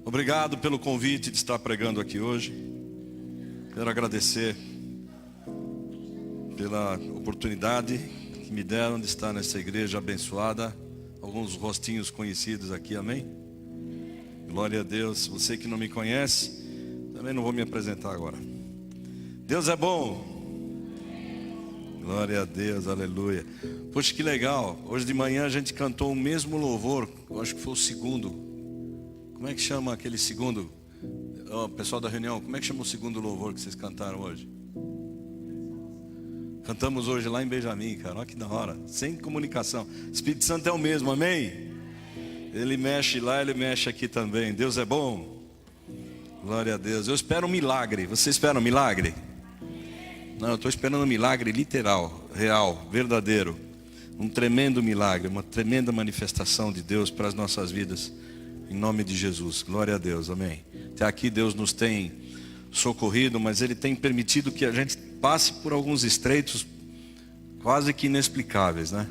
Obrigado pelo convite de estar pregando aqui hoje. Quero agradecer pela oportunidade que me deram de estar nessa igreja abençoada. Alguns rostinhos conhecidos aqui, amém? Glória a Deus. Você que não me conhece, também não vou me apresentar agora. Deus é bom. Glória a Deus, aleluia. Poxa, que legal. Hoje de manhã a gente cantou o mesmo louvor. Eu acho que foi o segundo. Como é que chama aquele segundo? Oh, pessoal da reunião, como é que chama o segundo louvor que vocês cantaram hoje? Cantamos hoje lá em Benjamin, cara. Olha que da hora. Sem comunicação. Espírito Santo é o mesmo, amém? Ele mexe lá, ele mexe aqui também. Deus é bom. Glória a Deus. Eu espero um milagre. Você espera um milagre? Não, eu estou esperando um milagre literal, real, verdadeiro. Um tremendo milagre, uma tremenda manifestação de Deus para as nossas vidas. Em nome de Jesus, glória a Deus, amém. Até aqui Deus nos tem socorrido, mas Ele tem permitido que a gente passe por alguns estreitos quase que inexplicáveis, né?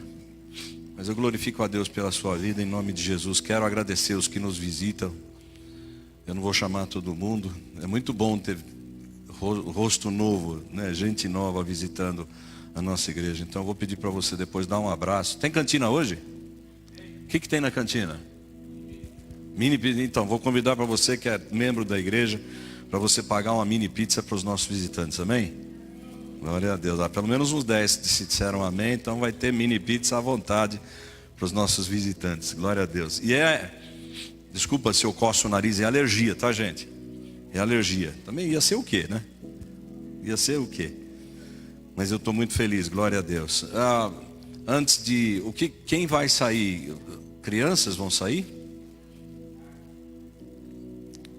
Mas eu glorifico a Deus pela sua vida, em nome de Jesus. Quero agradecer os que nos visitam. Eu não vou chamar todo mundo. É muito bom ter rosto novo, né? Gente nova visitando a nossa igreja. Então eu vou pedir para você depois dar um abraço. Tem cantina hoje? O que tem na cantina? Mini pizza. Então, vou convidar para você que é membro da igreja, para você pagar uma mini pizza para os nossos visitantes, amém? Glória a Deus. Pelo menos uns 10 se disseram amém, então vai ter mini pizza à vontade para os nossos visitantes, glória a Deus. E desculpa se eu coço o nariz, é alergia, tá, gente? É alergia. Também ia ser o quê, né? Ia ser o quê? Mas eu estou muito feliz, glória a Deus. Quem vai sair? Crianças vão sair?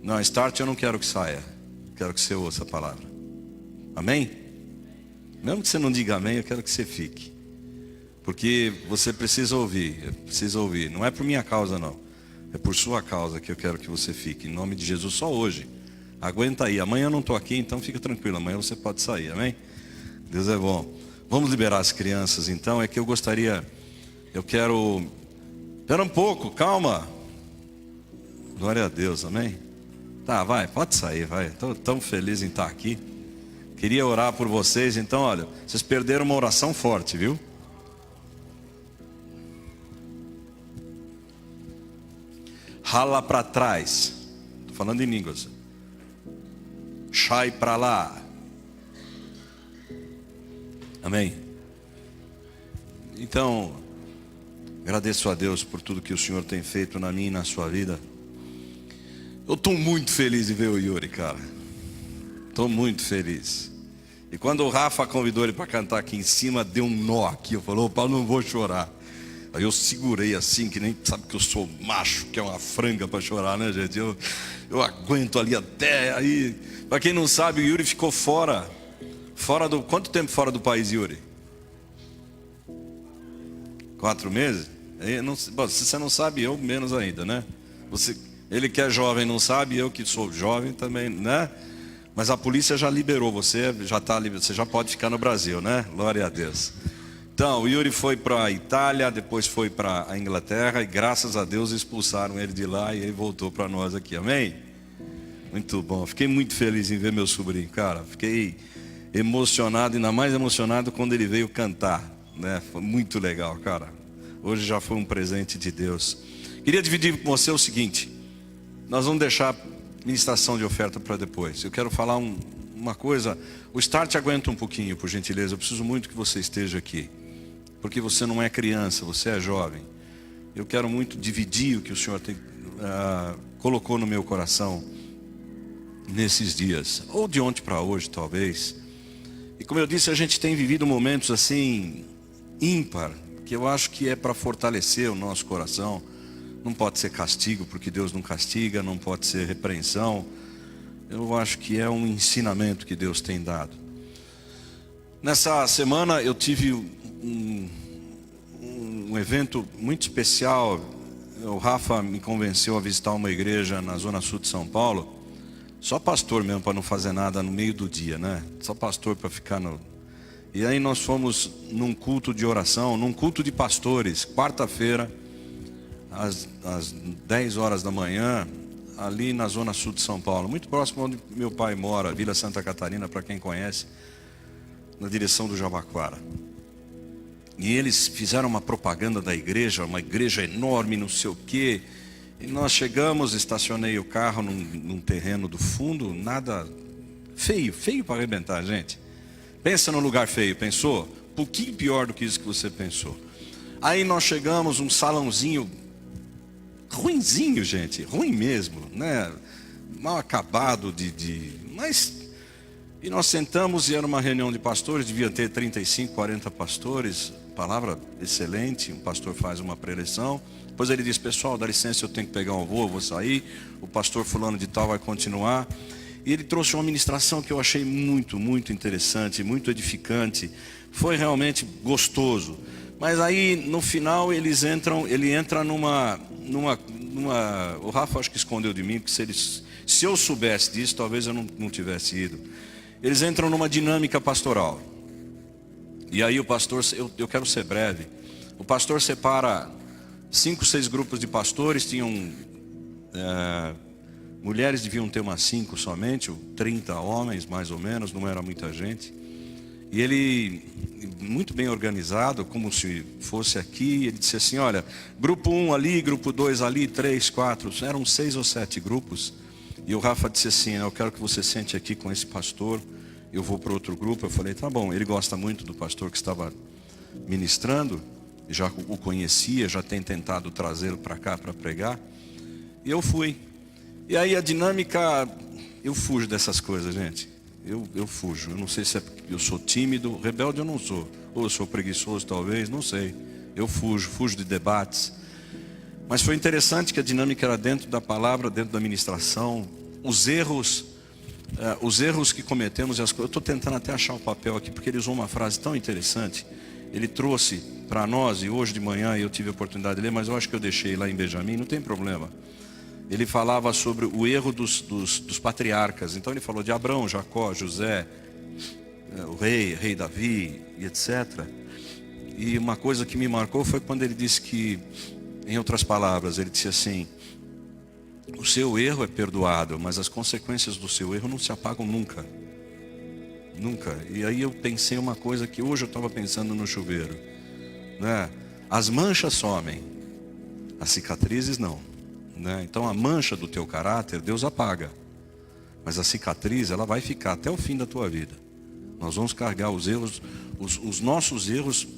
Não, start eu não quero que saia. Quero que você ouça a palavra. Amém? Mesmo que você não diga amém, eu quero que você fique. Porque você precisa ouvir. Precisa ouvir. Não é por minha causa, não. É por sua causa que eu quero que você fique. Em nome de Jesus, só hoje. Aguenta aí. Amanhã eu não estou aqui, então fica tranquilo. Amanhã você pode sair, amém? Deus é bom. Vamos liberar as crianças, então. É que eu quero... Espera um pouco, calma. Glória a Deus, amém? Tá, vai, pode sair, vai. Estou tão feliz em estar aqui. Queria orar por vocês, então olha, vocês perderam uma oração forte, viu? Rala para trás. Estou falando em línguas. Sai para lá. Amém? Então, agradeço a Deus por tudo que o Senhor tem feito na minha e na sua vida. Eu estou muito feliz de ver o Yuri, cara. Estou muito feliz. E quando o Rafa convidou ele para cantar aqui em cima, deu um nó aqui. Eu falei, opa, não vou chorar. Aí eu segurei assim, que nem sabe que eu sou macho, que é uma franga para chorar, né, gente? Eu aguento ali até aí. Para quem não sabe, o Yuri ficou fora do... Quanto tempo fora do país, Yuri? 4 meses? Bom, se você não sabe, eu menos ainda, né? Ele que é jovem não sabe, eu que sou jovem também, né? Mas a polícia já liberou você, você já pode ficar no Brasil, né? Glória a Deus. Então, o Yuri foi para a Itália, depois foi para a Inglaterra e graças a Deus expulsaram ele de lá e ele voltou para nós aqui, amém? Muito bom, fiquei muito feliz em ver meu sobrinho, cara. Fiquei emocionado, ainda mais emocionado quando ele veio cantar, né? Foi muito legal, cara. Hoje já foi um presente de Deus. Queria dividir com você o seguinte. Nós vamos deixar ministração de oferta para depois. Eu quero falar uma coisa. O start aguenta um pouquinho, por gentileza. Eu preciso muito que você esteja aqui. Porque você não é criança, você é jovem. Eu quero muito dividir o que o Senhor colocou no meu coração nesses dias. Ou de ontem para hoje, talvez. E como eu disse, a gente tem vivido momentos assim, ímpar. Que eu acho que é para fortalecer o nosso coração. Não pode ser castigo, porque Deus não castiga, não pode ser repreensão. Eu acho que é um ensinamento que Deus tem dado. Nessa semana eu tive um evento muito especial. O Rafa me convenceu a visitar uma igreja na zona sul de São Paulo. Só pastor mesmo para não fazer nada no meio do dia, né? Só pastor para ficar no... E aí nós fomos num culto de oração, num culto de pastores, quarta-feira. Às 10 horas da manhã, ali na zona sul de São Paulo, muito próximo onde meu pai mora, Vila Santa Catarina, para quem conhece, na direção do Jabaquara. E eles fizeram uma propaganda da igreja, uma igreja enorme, não sei o quê. E nós chegamos, estacionei o carro num terreno do fundo, nada feio, feio para arrebentar, gente. Pensa num lugar feio, pensou? Um pouquinho pior do que isso que você pensou. Aí nós chegamos, um salãozinho ruinzinho, gente, ruim mesmo, né? Mal acabado mas... E nós sentamos e era uma reunião de pastores, devia ter 35, 40 pastores, palavra excelente, um pastor faz uma preleção, depois ele diz, pessoal, dá licença, eu tenho que pegar um voo, eu vou sair, o pastor fulano de tal vai continuar, e ele trouxe uma ministração que eu achei muito, muito interessante, muito edificante, foi realmente gostoso, mas aí no final ele entra numa o Rafa acho que escondeu de mim, porque se eu soubesse disso, talvez eu não tivesse ido. Eles entram numa dinâmica pastoral. E aí o pastor, eu quero ser breve. O pastor separa 5, 6 grupos de pastores. Tinham mulheres deviam ter umas 5 somente, 30 homens mais ou menos, não era muita gente. E ele, muito bem organizado, como se fosse aqui, ele disse assim, olha, grupo 1 ali, grupo 2 ali, 3, 4, eram 6 ou 7 grupos. E o Rafa disse assim, eu quero que você sente aqui com esse pastor, eu vou para outro grupo. Eu falei, tá bom, ele gosta muito do pastor que estava ministrando, já o conhecia, já tem tentado trazê-lo para cá para pregar. E eu fui. E aí a dinâmica, eu fujo dessas coisas, gente. Eu fujo, eu não sei se eu sou tímido, rebelde eu não sou. Ou eu sou preguiçoso talvez, não sei. Eu fujo de debates. Mas foi interessante que a dinâmica era dentro da palavra, dentro da ministração. Os erros que cometemos, eu estou tentando até achar o papel aqui, porque ele usou uma frase tão interessante. Ele trouxe para nós, e hoje de manhã eu tive a oportunidade de ler, mas eu acho que eu deixei lá em Benjamim, não tem problema. Ele falava sobre o erro dos patriarcas. Então ele falou de Abraão, Jacó, José, o rei Davi, e etc. E uma coisa que me marcou foi quando ele disse que, em outras palavras, ele disse assim, o seu erro é perdoado, mas as consequências do seu erro não se apagam nunca. Nunca. E aí eu pensei uma coisa que hoje eu estava pensando no chuveiro, né? As manchas somem, as cicatrizes não, né? Então a mancha do teu caráter Deus apaga, mas a cicatriz ela vai ficar até o fim da tua vida. Nós vamos carregar os erros, os nossos erros.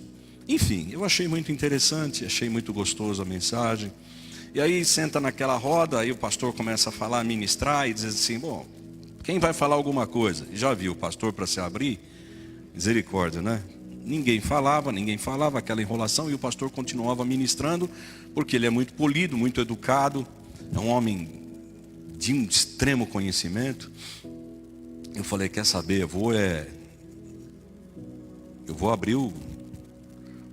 Enfim, eu achei muito interessante, achei muito gostoso a mensagem. E aí senta naquela roda, aí o pastor começa a falar, ministrar e diz assim, bom, quem vai falar alguma coisa? Já viu o pastor para se abrir? Misericórdia, né? Ninguém falava, aquela enrolação, e o pastor continuava ministrando, porque ele é muito polido, muito educado, é um homem de um extremo conhecimento. Eu falei, quer saber, eu vou abrir o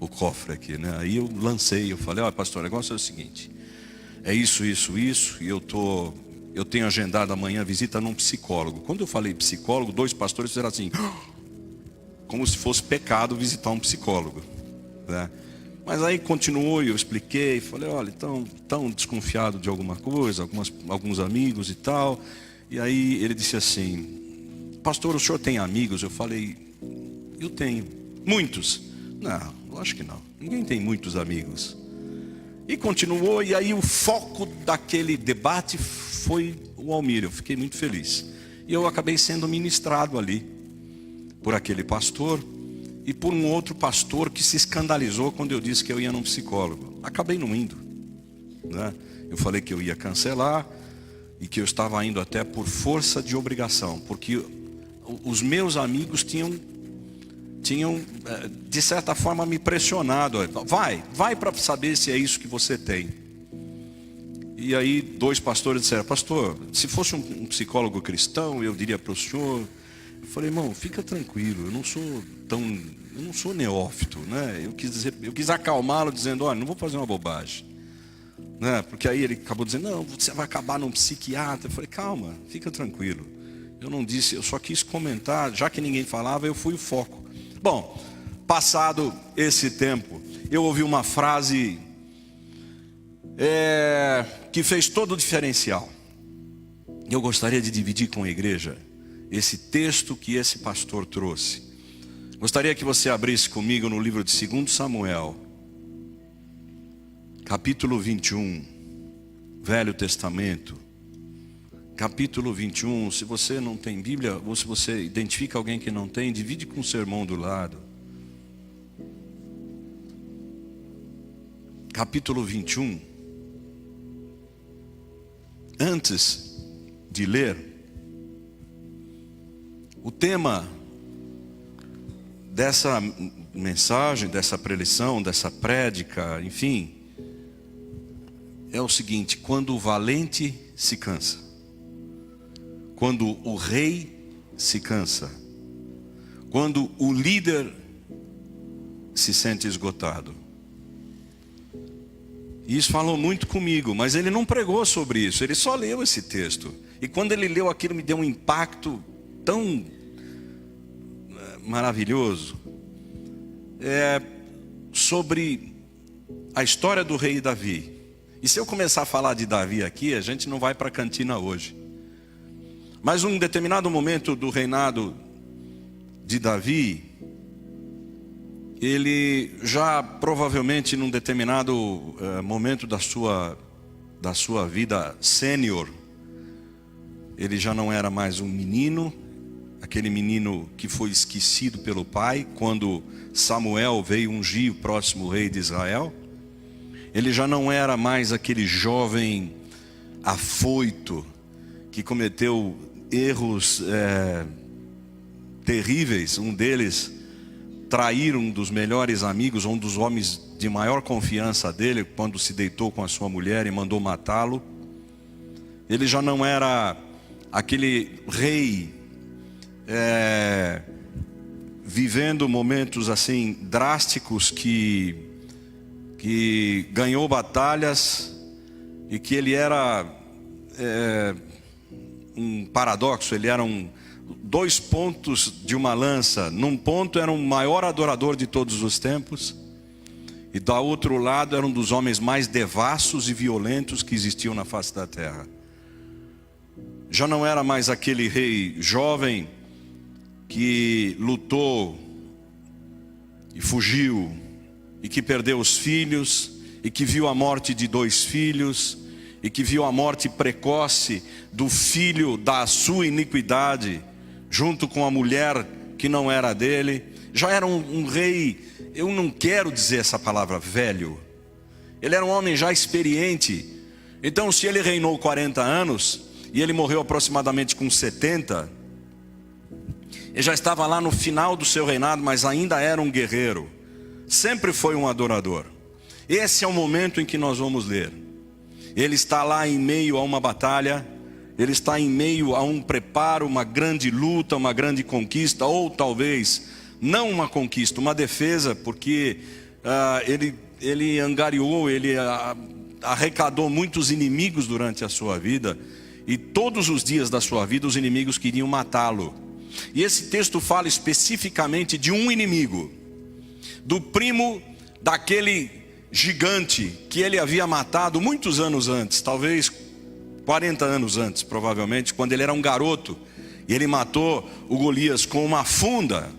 cofre aqui, né? Aí eu lancei, eu falei, olha pastor, o negócio é o seguinte, é isso, e eu tenho agendado amanhã visita num psicólogo. Quando eu falei psicólogo, 2 pastores fizeram assim, como se fosse pecado visitar um psicólogo, né? Mas aí continuou e eu expliquei, falei, olha, tão desconfiado de alguma coisa, alguns amigos e tal. E aí ele disse assim, pastor, o senhor tem amigos? Eu falei, eu tenho. Muitos? Não, acho que não. Ninguém tem muitos amigos. E continuou, e aí o foco daquele debate foi o Almir. Eu fiquei muito feliz. E eu acabei sendo ministrado ali por aquele pastor e por um outro pastor que se escandalizou quando eu disse que eu ia num psicólogo. Acabei não indo, né? Eu falei que eu ia cancelar e que eu estava indo até por força de obrigação, porque os meus amigos tinham de certa forma me pressionado. Vai para saber se é isso que você tem. E aí 2 pastores disseram, pastor, se fosse um psicólogo cristão, eu diria para o senhor. Eu falei, irmão, fica tranquilo, eu não sou neófito, né? Eu quis acalmá-lo dizendo, olha, não vou fazer uma bobagem, né? Porque aí ele acabou dizendo, não, você vai acabar num psiquiatra. Eu falei, calma, fica tranquilo. Eu não disse, eu só quis comentar, já que ninguém falava, eu fui o foco. Bom, passado esse tempo, eu ouvi uma frase que fez todo o diferencial. Eu gostaria de dividir com a igreja esse texto que esse pastor trouxe. Gostaria que você abrisse comigo no livro de 2 Samuel, capítulo 21, Velho Testamento, capítulo 21. Se você não tem Bíblia, ou se você identifica alguém que não tem, divide com o seu irmão do lado. Capítulo 21. Antes de ler, o tema dessa mensagem, dessa preleção, dessa prédica, enfim, é o seguinte: quando o valente se cansa, quando o rei se cansa, quando o líder se sente esgotado. E isso falou muito comigo, mas ele não pregou sobre isso, ele só leu esse texto. E quando ele leu aquilo, me deu um impacto tão maravilhoso. Sobre a história do rei Davi. E se eu começar a falar de Davi aqui, a gente não vai para a cantina hoje. Mas um determinado momento do reinado de Davi, ele já provavelmente num determinado momento da sua vida sênior, ele já não era mais um menino, aquele menino que foi esquecido pelo pai quando Samuel veio ungir o próximo rei de Israel. Ele já não era mais aquele jovem afoito que cometeu erros terríveis. Um deles, trair um dos melhores amigos, um dos homens de maior confiança dele, quando se deitou com a sua mulher e mandou matá-lo. Ele já não era aquele rei vivendo momentos assim drásticos que ganhou batalhas, e que ele era um paradoxo. Ele era dois pontos de uma lança. Num ponto era o maior adorador de todos os tempos, e do outro lado era um dos homens mais devassos e violentos que existiam na face da terra. Já não era mais aquele rei jovem que lutou e fugiu, e que perdeu os filhos, e que viu a morte de 2 filhos, e que viu a morte precoce do filho da sua iniquidade, junto com a mulher que não era dele. Já era um rei, eu não quero dizer essa palavra velho, ele era um homem já experiente. Então, se ele reinou 40 anos, e ele morreu aproximadamente com 70, ele já estava lá no final do seu reinado, mas ainda era um guerreiro, sempre foi um adorador. Esse é o momento em que nós vamos ler. Ele está lá em meio a uma batalha, ele está em meio a um preparo, uma grande luta, uma grande conquista, ou talvez não uma conquista, uma defesa, porque ele angariou, ele arrecadou muitos inimigos durante a sua vida, e todos os dias da sua vida os inimigos queriam matá-lo. E esse texto fala especificamente de um inimigo, do primo daquele gigante que ele havia matado muitos anos antes, talvez 40 anos antes, provavelmente, quando ele era um garoto. E ele matou o Golias com uma funda,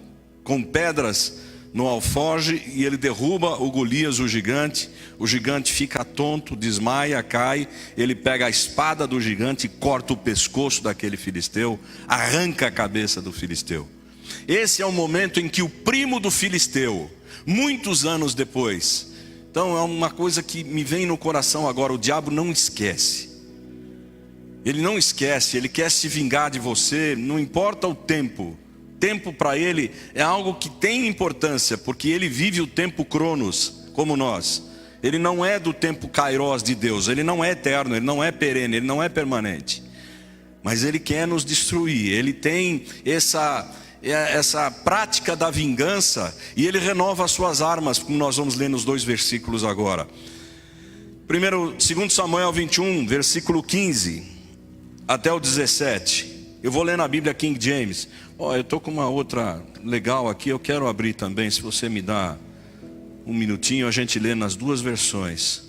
com pedras no alforje, e ele derruba o Golias, o gigante fica tonto, desmaia, cai. Ele pega a espada do gigante e corta o pescoço daquele filisteu, arranca a cabeça do filisteu. Esse é o momento em que o primo do filisteu, muitos anos depois, então é uma coisa que me vem no coração agora: o diabo não esquece. Ele não esquece, ele quer se vingar de você, não importa o tempo. Tempo para ele é algo que tem importância, porque ele vive o tempo cronos, como nós. Ele não é do tempo kairos de Deus, ele não é eterno, ele não é perene, ele não é permanente. Mas ele quer nos destruir, ele tem essa prática da vingança, e ele renova as suas armas, como nós vamos ler nos 2 versículos agora. 2 Samuel 21, versículo 15 até o 17. Eu vou ler na Bíblia King James. Eu estou com uma outra legal aqui, eu quero abrir também. Se você me dá um minutinho, a gente lê nas 2 versões,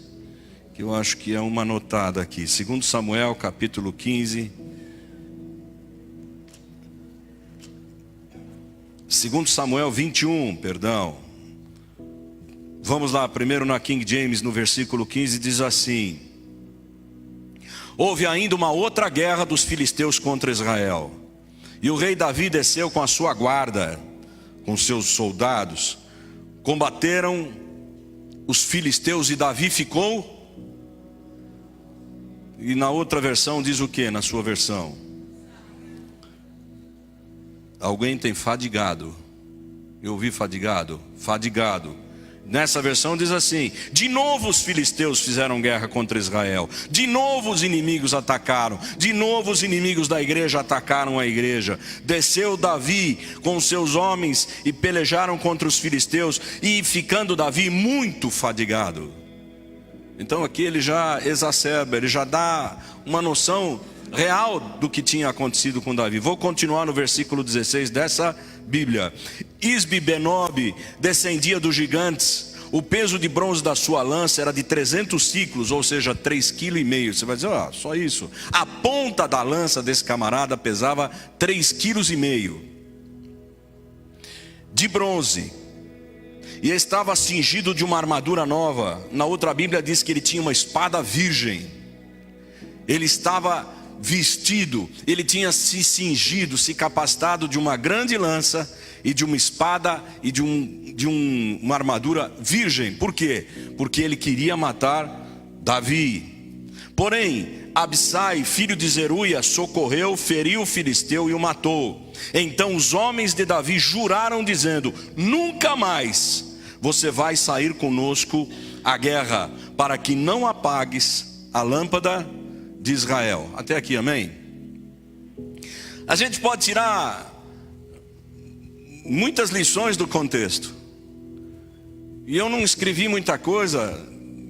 que eu acho que é uma anotada aqui. 2 Samuel capítulo 15, 2 Samuel 21, perdão. Vamos lá, primeiro na King James, no versículo 15, diz assim: houve ainda uma outra guerra dos filisteus contra Israel. E o rei Davi desceu com a sua guarda, com seus soldados. Combateram os filisteus e Davi ficou... E na outra versão diz o que na sua versão? Alguém tem fadigado? Eu ouvi fadigado? Fadigado. Nessa versão diz assim: de novo os filisteus fizeram guerra contra Israel. De novo os inimigos atacaram. De novo os inimigos da igreja atacaram a igreja. Desceu Davi com seus homens e pelejaram contra os filisteus. E ficando Davi muito fadigado. Então aqui ele já exacerba, ele já dá uma noção real do que tinha acontecido com Davi. Vou continuar no versículo 16 dessa Bíblia. Isbi-Benob descendia dos gigantes. O peso de bronze da sua lança era de 300 ciclos, ou seja, 3,5 kg. Você vai dizer, só isso. A ponta da lança desse camarada pesava 3,5 kg de bronze. E estava cingido de uma armadura nova. Na outra Bíblia diz que ele tinha uma espada virgem. Ele estava vestido, ele tinha se cingido, se capacitado de uma grande lança e de uma espada e de uma armadura virgem. Por quê? Porque ele queria matar Davi. Porém, Absai, filho de Zeruia, socorreu, feriu o filisteu e o matou. Então os homens de Davi juraram dizendo: nunca mais você vai sair conosco à guerra, para que não apagues a lâmpada de Israel. Até aqui, amém? A gente pode tirar muitas lições do contexto. E eu não escrevi muita coisa,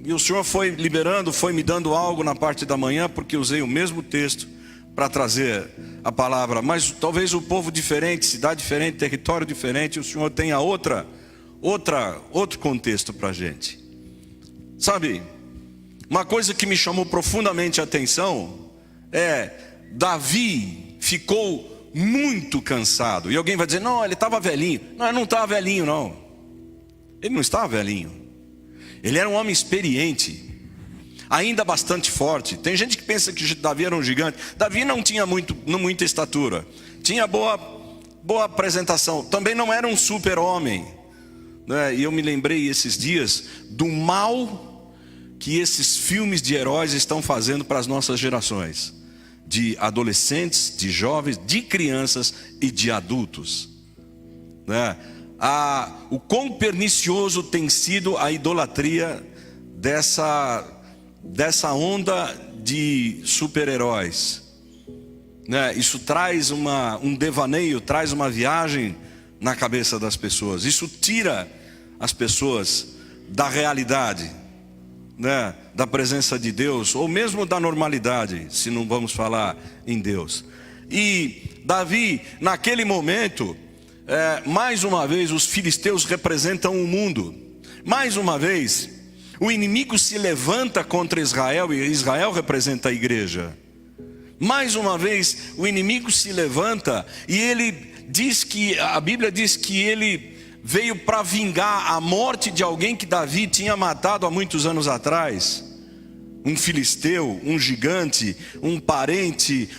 e o Senhor foi liberando, foi me dando algo na parte da manhã, porque usei o mesmo texto para trazer a palavra. Mas talvez o povo diferente, cidade diferente, território diferente, o Senhor tenha outro contexto para a gente. Sabe, uma coisa que me chamou profundamente a atenção é: Davi ficou muito cansado. E alguém vai dizer: não, ele estava velhinho. Não, ele não estava velhinho, não. Ele não estava velhinho. Ele era um homem experiente, ainda bastante forte. Tem gente que pensa que Davi era um gigante. Davi não tinha muita estatura. Tinha boa apresentação. Também não era um super-homem, né? E eu me lembrei esses dias do mal que esses filmes de heróis estão fazendo para as nossas gerações, de adolescentes, de jovens, de crianças e de adultos, né? O quão pernicioso tem sido a idolatria dessa onda de super-heróis, né? Isso traz um devaneio, traz uma viagem na cabeça das pessoas. Isso tira as pessoas da realidade, né, da presença de Deus, ou mesmo da normalidade, se não vamos falar em Deus. E Davi, naquele momento, mais uma vez, os filisteus representam o mundo. Mais uma vez, o inimigo se levanta contra Israel, e Israel representa a igreja. Mais uma vez, o inimigo se levanta, e a Bíblia diz que ele veio para vingar a morte de alguém que Davi tinha matado há muitos anos atrás. Um filisteu, um gigante, um parente,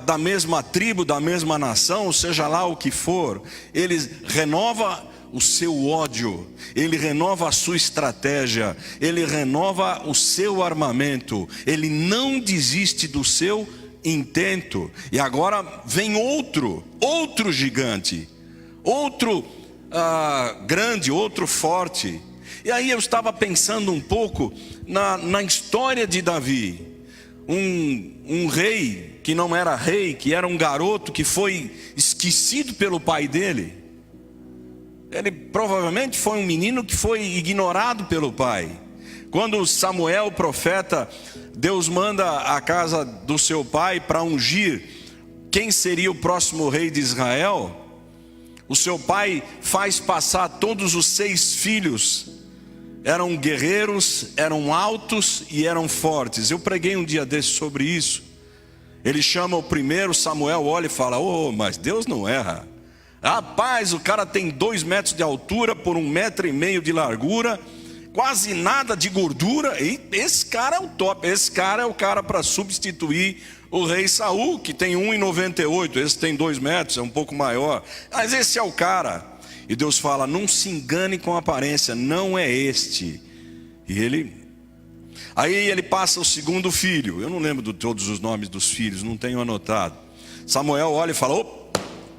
da mesma tribo, da mesma nação, seja lá o que for. Ele renova o seu ódio, ele renova a sua estratégia, ele renova o seu armamento, ele não desiste do seu intento. E agora vem outro gigante, outro grande, outro forte. E aí eu estava pensando um pouco na história de Davi. Um rei que não era rei, que era um garoto que foi esquecido pelo pai dele. Ele provavelmente foi um menino que foi ignorado pelo pai. Quando Samuel, o profeta, Deus manda à casa do seu pai para ungir quem seria o próximo rei de Israel, o seu pai faz passar todos os 6 filhos. Eram guerreiros, eram altos e eram fortes. Eu preguei um dia desses sobre isso. Ele chama o primeiro, Samuel olha e fala: mas Deus não erra. Rapaz, o cara tem 2 metros de altura por 1,5 metro de largura, quase nada de gordura. E esse cara é o top. Esse cara é o cara para substituir o rei Saul, que tem 1,98. Esse tem 2 metros, é um pouco maior. Mas esse é o cara. E Deus fala: não se engane com a aparência, não é este. Aí ele passa o segundo filho. Eu não lembro de todos os nomes dos filhos, não tenho anotado. Samuel olha e fala: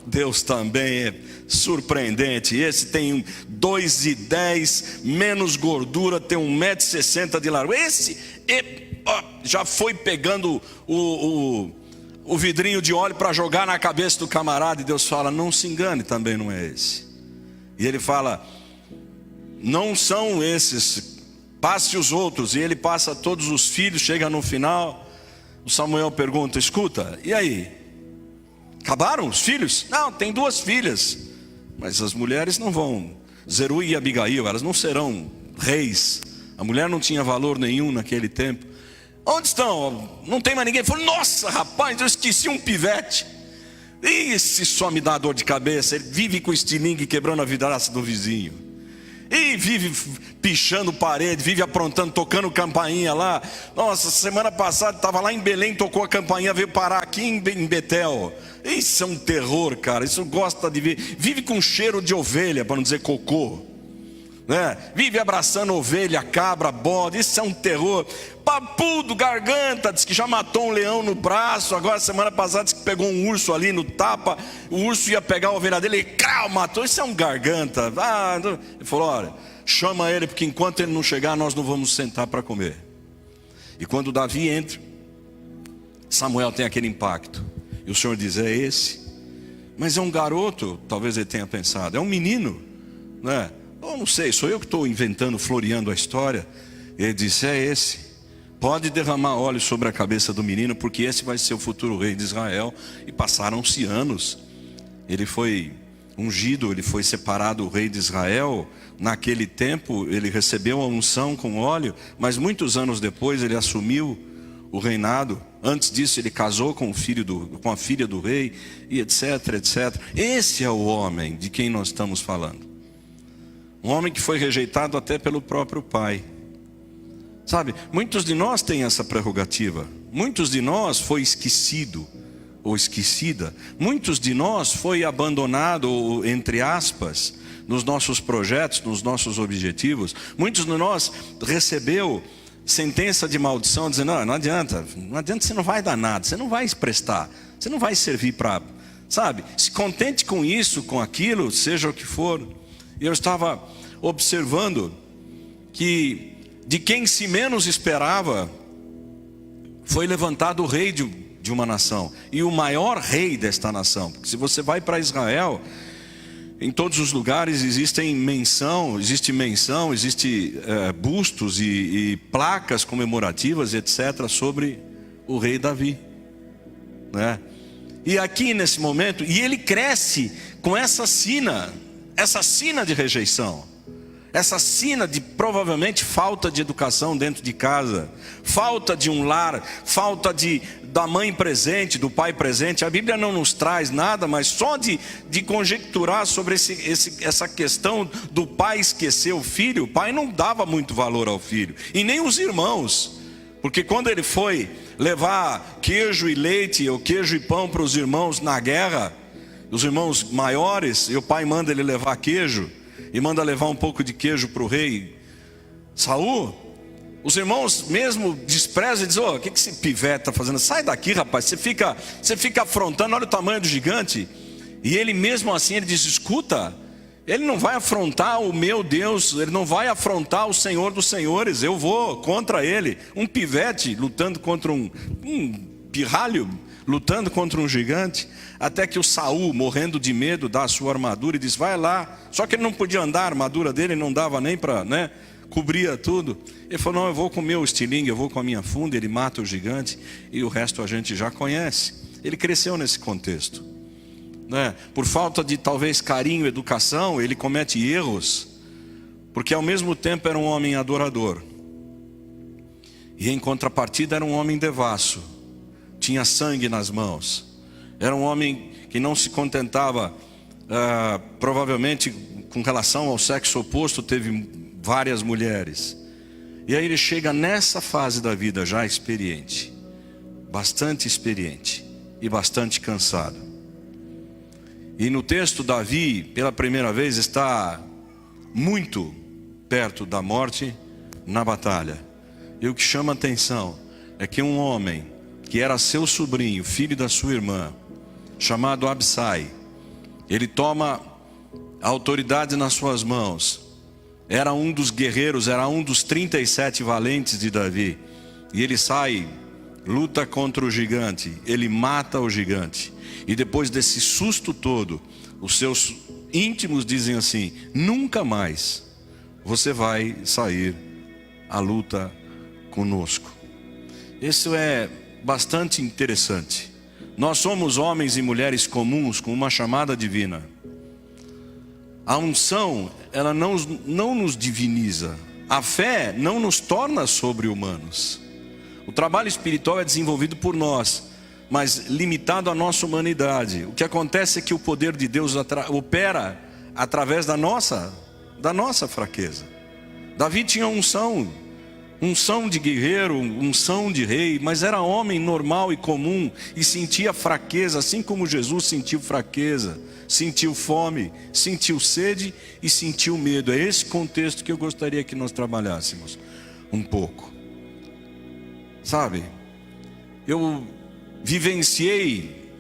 Deus também é surpreendente. Esse tem 2,10, menos gordura, tem 1,60 m de largura. Esse já foi pegando o vidrinho de óleo para jogar na cabeça do camarada. E Deus fala: não se engane, também não é esse. E ele fala: não são esses, passe os outros. E ele passa todos os filhos. Chega no final, o Samuel pergunta: escuta, e aí? Acabaram os filhos? Não, tem 2 filhas. Mas as mulheres não vão. Zeruia e Abigail, elas não serão reis. A mulher não tinha valor nenhum naquele tempo. Onde estão? Não tem mais ninguém. Ele falou: nossa, rapaz, eu esqueci um pivete. Esse só me dá dor de cabeça. Ele vive com estilingue quebrando a vidraça do vizinho. E vive pichando parede, vive aprontando, tocando campainha lá. Nossa, semana passada estava lá em Belém, tocou a campainha, veio parar aqui em Betel. Isso é um terror, cara. Isso gosta de ver. Vive com cheiro de ovelha, para não dizer cocô, né? Vive abraçando ovelha, cabra, bode. Isso é um terror. Papudo, garganta, diz que já matou um leão no braço. Agora semana passada disse que pegou um urso ali no tapa. O urso ia pegar a ovelha dele e crau, matou. Isso é um garganta. Ele falou: olha, chama ele, porque enquanto ele não chegar, nós não vamos sentar para comer. E quando Davi entra, Samuel tem aquele impacto. E o Senhor diz: é esse. Mas é um garoto, talvez ele tenha pensado. É um menino, né? Eu não sei, sou eu que estou inventando, floreando a história. Ele disse: é esse. Pode derramar óleo sobre a cabeça do menino, porque esse vai ser o futuro rei de Israel. E passaram-se anos. Ele foi ungido, ele foi separado o rei de Israel. Naquele tempo ele recebeu a unção com óleo, mas muitos anos depois ele assumiu o reinado. Antes disso ele casou com a filha do rei, e etc, etc. Esse é o homem de quem nós estamos falando. Um homem que foi rejeitado até pelo próprio pai. Sabe, muitos de nós têm essa prerrogativa. Muitos de nós foi esquecido ou esquecida. Muitos de nós foi abandonado, ou, entre aspas, nos nossos projetos, nos nossos objetivos. Muitos de nós recebeu sentença de maldição, dizendo: não adianta, você não vai dar nada, você não vai prestar, você não vai servir para, sabe, se contente com isso, com aquilo, seja o que for. E eu estava observando que de quem se menos esperava foi levantado o rei de uma nação, e o maior rei desta nação. Porque se você vai para Israel, em todos os lugares existe menção, bustos e placas comemorativas, etc, sobre o rei Davi, né? E aqui nesse momento, e ele cresce com essa sina de rejeição, essa sina de provavelmente falta de educação dentro de casa, falta de um lar, falta da mãe presente, do pai presente. A Bíblia não nos traz nada, mas só de conjecturar sobre essa questão do pai esquecer o filho. O pai não dava muito valor ao filho, e nem os irmãos, porque quando ele foi levar queijo e leite, ou queijo e pão para os irmãos na guerra, os irmãos maiores, e o pai manda ele levar queijo, e manda levar um pouco de queijo para o rei Saul. Os irmãos mesmo desprezam e dizem: o que esse pivete está fazendo? Sai daqui, rapaz, você fica afrontando, olha o tamanho do gigante. E ele mesmo assim, ele diz: escuta, ele não vai afrontar o meu Deus, ele não vai afrontar o Senhor dos Senhores, eu vou contra ele. Um pivete lutando contra um pirralho, lutando contra um gigante. Até que o Saul, morrendo de medo, dá a sua armadura e diz: vai lá. Só que ele não podia andar, a armadura dele não dava nem para, né, cobria tudo. Ele falou: não, eu vou com o meu estilingue, eu vou com a minha funda. Ele mata o gigante, e o resto a gente já conhece. Ele cresceu nesse contexto, né? Por falta de talvez carinho, educação, ele comete erros, porque ao mesmo tempo era um homem adorador, e em contrapartida era um homem devasso, tinha sangue nas mãos. Era um homem que não se contentava provavelmente com relação ao sexo oposto teve várias mulheres. E aí ele chega nessa fase da vida já experiente, bastante experiente e bastante cansado. E no texto, Davi, pela primeira vez, está muito perto da morte na batalha. E o que chama a atenção é que um homem que era seu sobrinho, filho da sua irmã, chamado Absai, ele toma a autoridade nas suas mãos. Era um dos guerreiros, era um dos 37 valentes de Davi. E ele sai, luta contra o gigante, ele mata o gigante. E depois desse susto todo, os seus íntimos dizem assim: nunca mais você vai sair à luta conosco. Isso é bastante interessante. Nós somos homens e mulheres comuns com uma chamada divina. A unção, ela não nos diviniza. A fé não nos torna sobre-humanos. O trabalho espiritual é desenvolvido por nós, mas limitado à nossa humanidade. O que acontece é que o poder de Deus opera através da nossa fraqueza. Davi tinha unção de guerreiro, unção de rei, mas era homem normal e comum e sentia fraqueza, assim como Jesus sentiu fraqueza, sentiu fome, sentiu sede e sentiu medo. É esse contexto que eu gostaria que nós trabalhássemos um pouco. Sabe, eu vivenciei,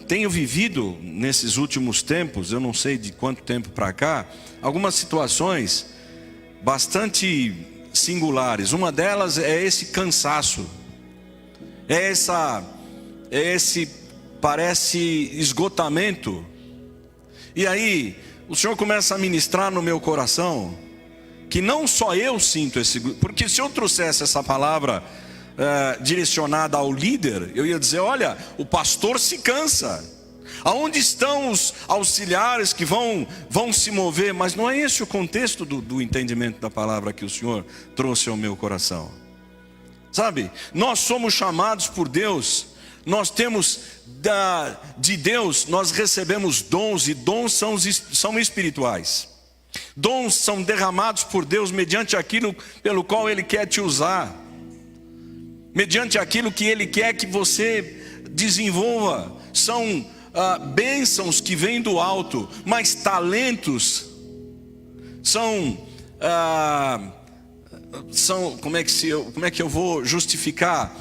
tenho vivido nesses últimos tempos, eu não sei de quanto tempo para cá, algumas situações bastante singulares. Uma delas é esse cansaço, é esse parece esgotamento. E aí o Senhor começa a ministrar no meu coração que não só eu sinto esse, porque se eu trouxesse essa palavra direcionada ao líder, eu ia dizer: olha, o pastor se cansa. Aonde estão os auxiliares que vão se mover? Mas não é esse o contexto do entendimento da palavra que o Senhor trouxe ao meu coração. Sabe, nós somos chamados por Deus, nós temos de Deus, nós recebemos dons, e dons são espirituais. Dons são derramados por Deus mediante aquilo pelo qual Ele quer te usar, mediante aquilo que Ele quer que você desenvolva. São bênçãos que vêm do alto, mas talentos são como é que eu vou justificar?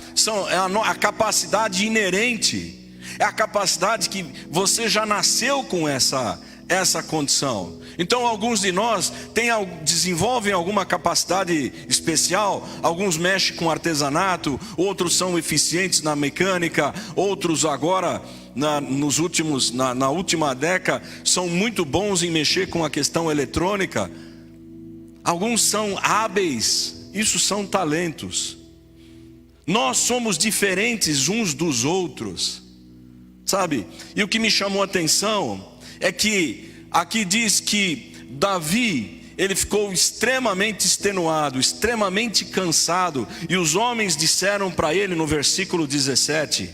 É a capacidade inerente, é a capacidade que você já nasceu com essa condição. Então alguns de nós desenvolvem alguma capacidade especial, alguns mexem com artesanato, outros são eficientes na mecânica, outros agora na última década são muito bons em mexer com a questão eletrônica. Alguns são hábeis, isso são talentos. Nós somos diferentes uns dos outros, sabe? E o que me chamou a atenção é que aqui diz que Davi, ele ficou extremamente extenuado, extremamente cansado, e os homens disseram para ele no versículo 17: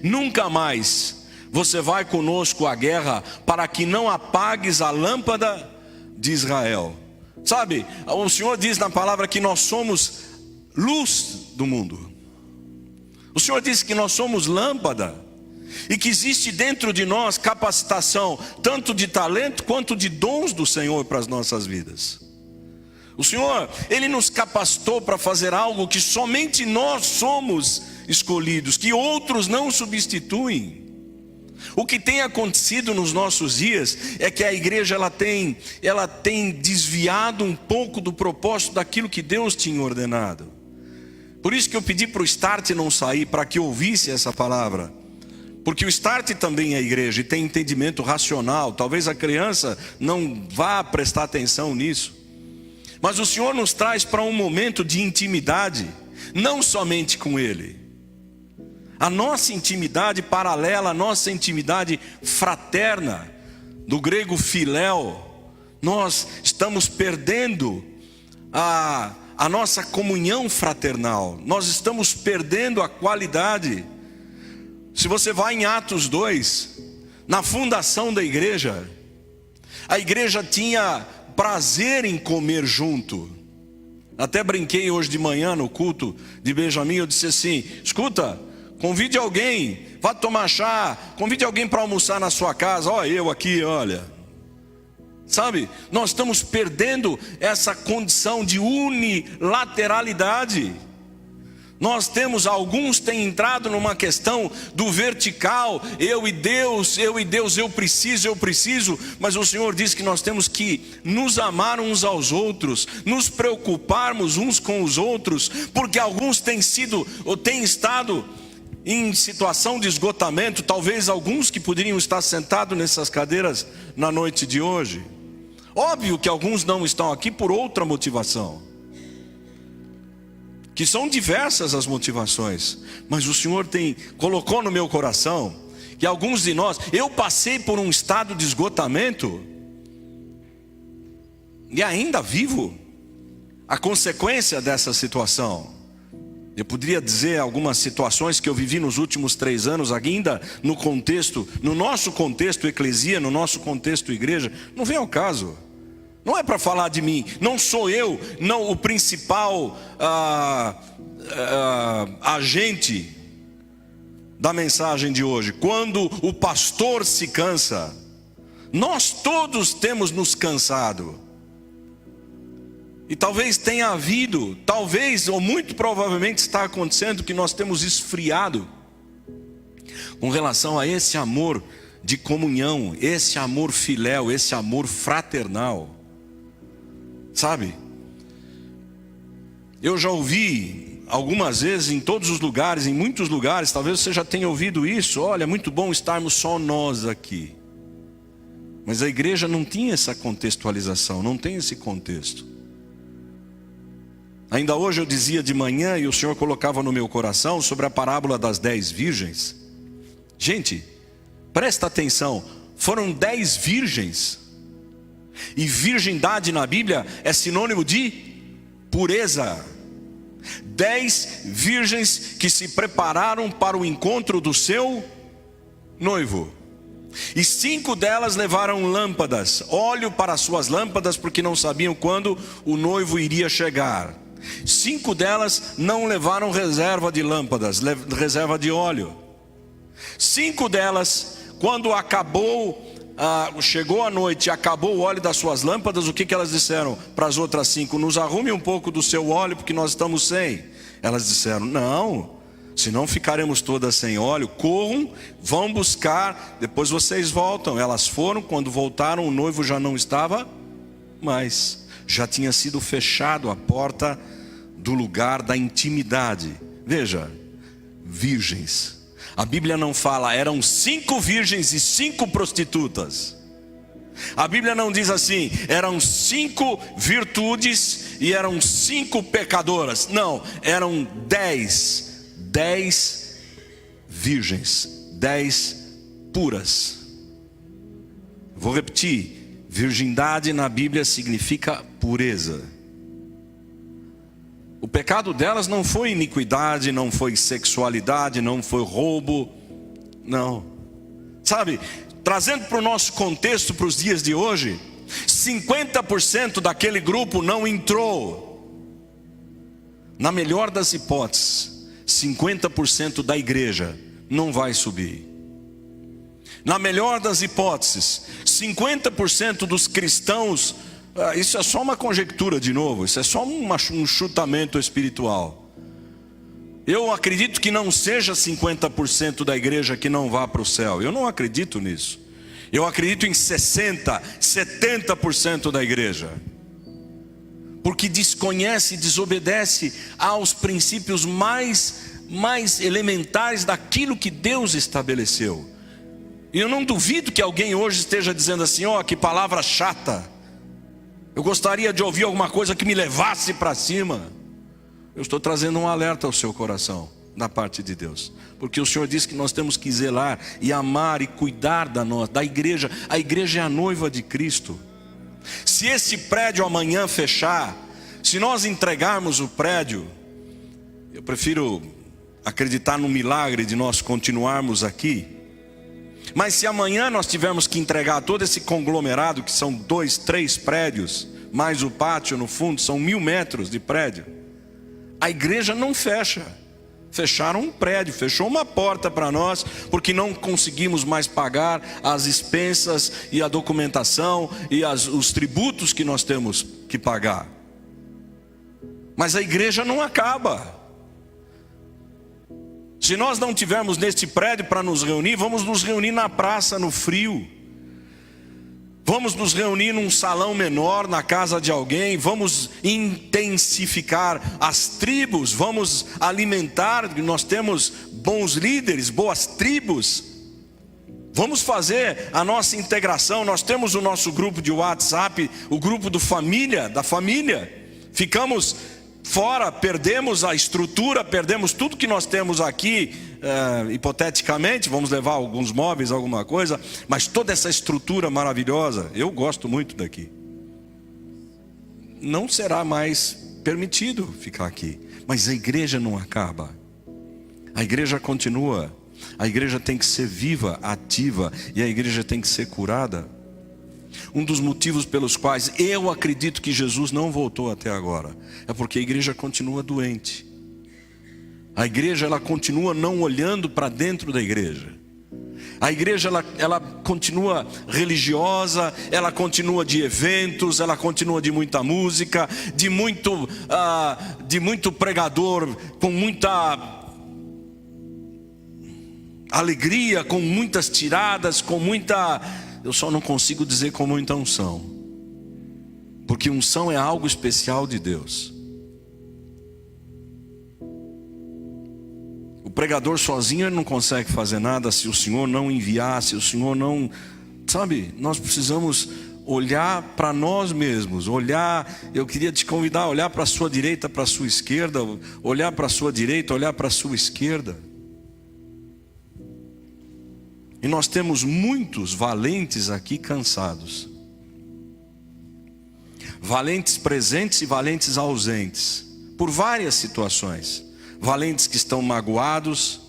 nunca mais você vai conosco à guerra, para que não apagues a lâmpada de Israel. Sabe, o Senhor diz na palavra que nós somos luz do mundo. O Senhor diz que nós somos lâmpada, e que existe dentro de nós capacitação, tanto de talento quanto de dons do Senhor para as nossas vidas. O Senhor, Ele nos capacitou para fazer algo que somente nós somos escolhidos, que outros não substituem. O que tem acontecido nos nossos dias é que a igreja ela tem desviado um pouco do propósito daquilo que Deus tinha ordenado. Por isso que eu pedi para o Start não sair, para que ouvisse essa palavra. Porque o Start também é igreja e tem entendimento racional. Talvez a criança não vá prestar atenção nisso. Mas o Senhor nos traz para um momento de intimidade, não somente com Ele. A nossa intimidade paralela, a nossa intimidade fraterna, do grego filéu, nós estamos perdendo a nossa comunhão fraternal. Nós estamos perdendo a qualidade. Se você vai em Atos 2, Na fundação da igreja, a igreja tinha prazer em comer junto. Até brinquei hoje de manhã no culto de Benjamin, eu disse assim: escuta, convide alguém, vá tomar chá, convide alguém para almoçar na sua casa. Olha eu aqui, olha. Sabe, nós estamos perdendo essa condição de unilateralidade. Nós temos, alguns têm entrado numa questão do vertical, eu e Deus, eu preciso, mas o Senhor diz que nós temos que nos amar uns aos outros, nos preocuparmos uns com os outros, porque alguns têm estado em situação de esgotamento, talvez alguns que poderiam estar sentados nessas cadeiras na noite de hoje. Óbvio que alguns não estão aqui por outra motivação, que são diversas as motivações, mas o Senhor colocou no meu coração que alguns de nós, eu passei por um estado de esgotamento e ainda vivo a consequência dessa situação. Eu poderia dizer algumas situações que eu vivi nos últimos 3 anos, ainda no nosso contexto eclesia, no nosso contexto igreja, não vem ao caso. Não é para falar de mim, não sou eu, não o principal agente da mensagem de hoje. Quando o pastor se cansa, nós todos temos nos cansado. E talvez tenha havido, ou muito provavelmente está acontecendo, que nós temos esfriado com relação a esse amor de comunhão, esse amor filéu, esse amor fraternal. Sabe, eu já ouvi algumas vezes em todos os lugares, em muitos lugares, talvez você já tenha ouvido isso: olha, é muito bom estarmos só nós aqui. Mas a igreja não tinha essa contextualização, não tem esse contexto. Ainda hoje eu dizia de manhã, e o Senhor colocava no meu coração, sobre a parábola das 10 virgens. Gente, presta atenção, foram 10 virgens. E virgindade na Bíblia é sinônimo de pureza. 10 virgens que se prepararam para o encontro do seu noivo. E 5 delas levaram lâmpadas, óleo para suas lâmpadas, porque não sabiam quando o noivo iria chegar. 5 delas não levaram reserva de lâmpadas, reserva de óleo. 5 delas, quando chegou a noite e acabou o óleo das suas lâmpadas, o que elas disseram para as outras 5? Nos arrume um pouco do seu óleo, porque nós estamos sem. Elas disseram: não, senão ficaremos todas sem óleo. Corram, vão buscar, depois vocês voltam. Elas foram, quando voltaram o noivo já não estava mais, já tinha sido fechado a porta do lugar da intimidade. Veja, virgens. A Bíblia não fala, eram 5 virgens e 5 prostitutas. A Bíblia não diz assim, eram 5 virtudes e eram 5 pecadoras. Não, eram 10 virgens, 10 puras. Vou repetir, virgindade na Bíblia significa pureza. O pecado delas não foi iniquidade, não foi sexualidade, não foi roubo, não. Sabe, trazendo para o nosso contexto, para os dias de hoje, 50% daquele grupo não entrou. Na melhor das hipóteses, 50% da igreja não vai subir. Na melhor das hipóteses, 50% dos cristãos, isso é só uma conjectura de novo, isso é só um chutamento espiritual. Eu acredito que não seja 50% da igreja que não vá para o céu. Eu não acredito nisso. Eu acredito em 60%, 70% da igreja, porque desconhece, desobedece aos princípios mais elementares daquilo que Deus estabeleceu. E eu não duvido que alguém hoje esteja dizendo assim: ó, que palavra chata, eu gostaria de ouvir alguma coisa que me levasse para cima. Eu estou trazendo um alerta ao seu coração, da parte de Deus, porque o Senhor diz que nós temos que zelar e amar e cuidar da igreja. A igreja é a noiva de Cristo. Se esse prédio amanhã fechar, se nós entregarmos o prédio, eu prefiro acreditar no milagre de nós continuarmos aqui, Mas se amanhã nós tivermos que entregar todo esse conglomerado, que são 2, 3 prédios, mais o pátio no fundo, são 1000 metros de prédio, a igreja não fecha. Fecharam um prédio, fechou uma porta para nós, porque não conseguimos mais pagar as expensas e a documentação e os tributos que nós temos que pagar. Mas a igreja não acaba. Se nós não tivermos neste prédio para nos reunir, vamos nos reunir na praça, no frio. Vamos nos reunir num salão menor, na casa de alguém. Vamos intensificar as tribos. Vamos alimentar. Nós temos bons líderes, boas tribos. Vamos fazer a nossa integração. Nós temos o nosso grupo de WhatsApp, o grupo da família. Ficamos fora, perdemos a estrutura, perdemos tudo que nós temos aqui, hipoteticamente, vamos levar alguns móveis, alguma coisa, mas toda essa estrutura maravilhosa, eu gosto muito daqui, não será mais permitido ficar aqui. Mas a igreja não acaba, a igreja continua, a igreja tem que ser viva, ativa, e a igreja tem que ser curada. Um dos motivos pelos quais eu acredito que Jesus não voltou até agora é porque a igreja continua doente. A igreja, ela continua não olhando para dentro da igreja. A igreja, ela continua religiosa, ela continua de eventos, ela continua de muita música, de muito pregador com muita alegria, com muitas tiradas, com muita... Eu só não consigo dizer com muita unção, porque unção é algo especial de Deus. O pregador sozinho ele não consegue fazer nada se o Senhor não enviar, se o Senhor não... Sabe, nós precisamos olhar para nós mesmos, eu queria te convidar a olhar para a sua direita, para a sua esquerda, olhar para a sua direita, olhar para a sua esquerda. E nós temos muitos valentes aqui cansados. Valentes presentes e valentes ausentes. Por várias situações. Valentes que estão magoados.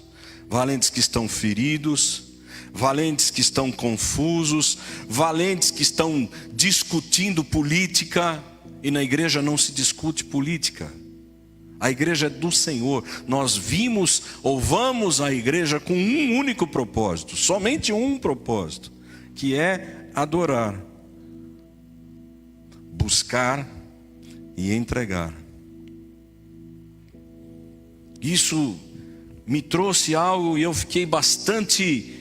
Valentes que estão feridos. Valentes que estão confusos. Valentes que estão discutindo política. E na igreja não se discute política. A igreja é do Senhor. Nós vamos à igreja com um único propósito, somente um propósito, que é adorar, buscar e entregar. Isso me trouxe algo e eu fiquei bastante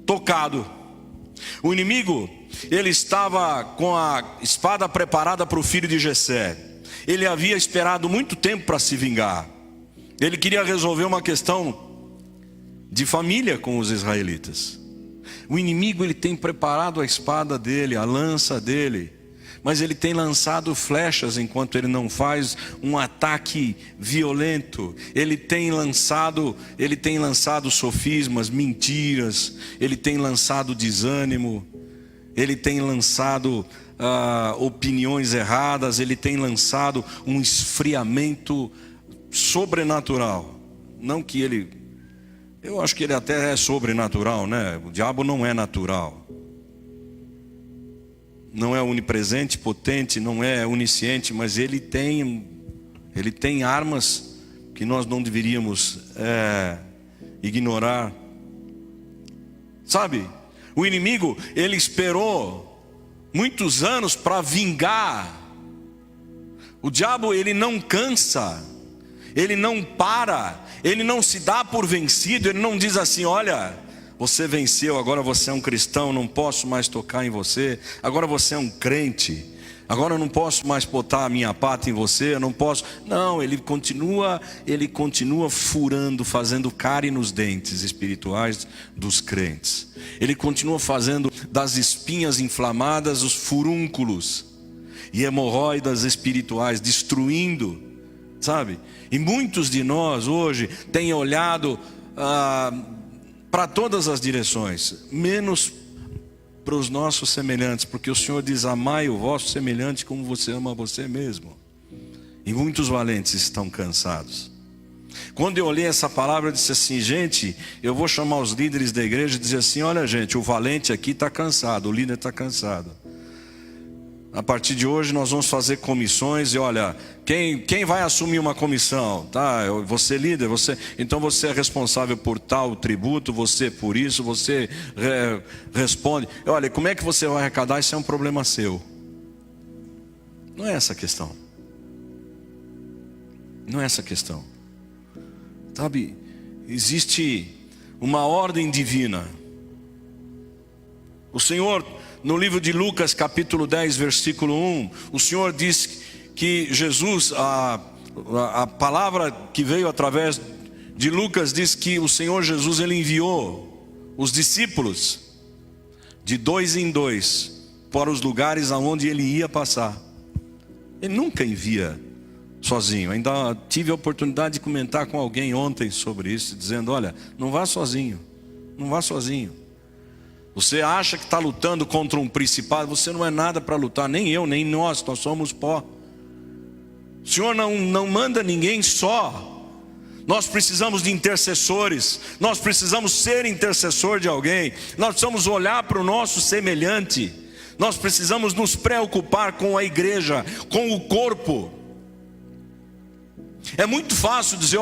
tocado. O inimigo, ele estava com a espada preparada para o filho de Jessé. Ele havia esperado muito tempo para se vingar. Ele queria resolver uma questão de família com os israelitas. O inimigo, ele tem preparado a espada dele, a lança dele, mas ele tem lançado flechas enquanto ele não faz um ataque violento. Ele tem lançado sofismas, mentiras, ele tem lançado desânimo, ele tem lançado opiniões erradas, ele tem lançado um esfriamento sobrenatural. Não que ele... Eu acho que ele até é sobrenatural, né? O diabo não é natural. Não é onipresente, potente, não é onisciente, mas ele tem armas que nós não deveríamos ignorar. Sabe? O inimigo, ele esperou muitos anos para vingar. O diabo, ele não cansa, ele não para, ele não se dá por vencido, ele não diz assim: olha, você venceu, agora você é um cristão, não posso mais tocar em você, agora você é um crente, agora eu não posso mais botar a minha pata em você, eu não posso. Não, ele continua furando, fazendo cárie nos dentes espirituais dos crentes. Ele continua fazendo das espinhas inflamadas os furúnculos e hemorroidas espirituais, destruindo, sabe? E muitos de nós hoje têm olhado para todas as direções, menos para os nossos semelhantes, porque o Senhor diz: amai o vosso semelhante como você ama você mesmo. E muitos valentes estão cansados. Quando eu olhei essa palavra, eu disse assim: gente, eu vou chamar os líderes da igreja e dizer assim: olha gente, o valente aqui está cansado, o líder está cansado. A partir de hoje nós vamos fazer comissões e olha, quem vai assumir uma comissão? Tá, você líder, então você é responsável por tal tributo, você por isso, você responde. Olha, como é que você vai arrecadar? Isso é um problema seu. Não é essa a questão. Não é essa a questão. Sabe, existe uma ordem divina. O Senhor, no livro de Lucas, capítulo 10, versículo 1, o Senhor diz que Jesus, a palavra que veio através de Lucas, diz que o Senhor Jesus, Ele enviou os discípulos de 2 em 2 para os lugares aonde Ele ia passar. Ele nunca envia sozinho. Ainda tive a oportunidade de comentar com alguém ontem sobre isso, dizendo: olha, não vá sozinho, não vá sozinho. Você acha que está lutando contra um principado, você não é nada para lutar, nem eu, nem nós somos pó. O Senhor não manda ninguém só. Nós precisamos de intercessores, nós precisamos ser intercessor de alguém, nós precisamos olhar para o nosso semelhante, nós precisamos nos preocupar com a igreja, com o corpo. É muito fácil dizer: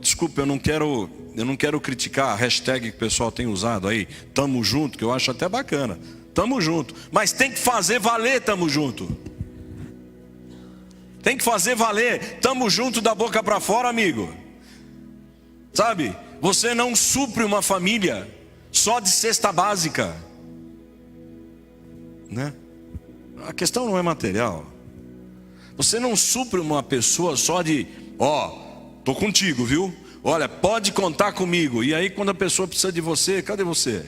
desculpa, eu não quero criticar a hashtag que o pessoal tem usado aí, tamo junto, que eu acho até bacana, tamo junto, mas tem que fazer valer tamo junto. Tem que fazer valer, tamo junto da boca para fora, amigo. Sabe, você não supre uma família só de cesta básica, né? A questão não é material. Você não supre uma pessoa só de: tô contigo, viu? Olha, pode contar comigo. E aí quando a pessoa precisa de você, cadê você?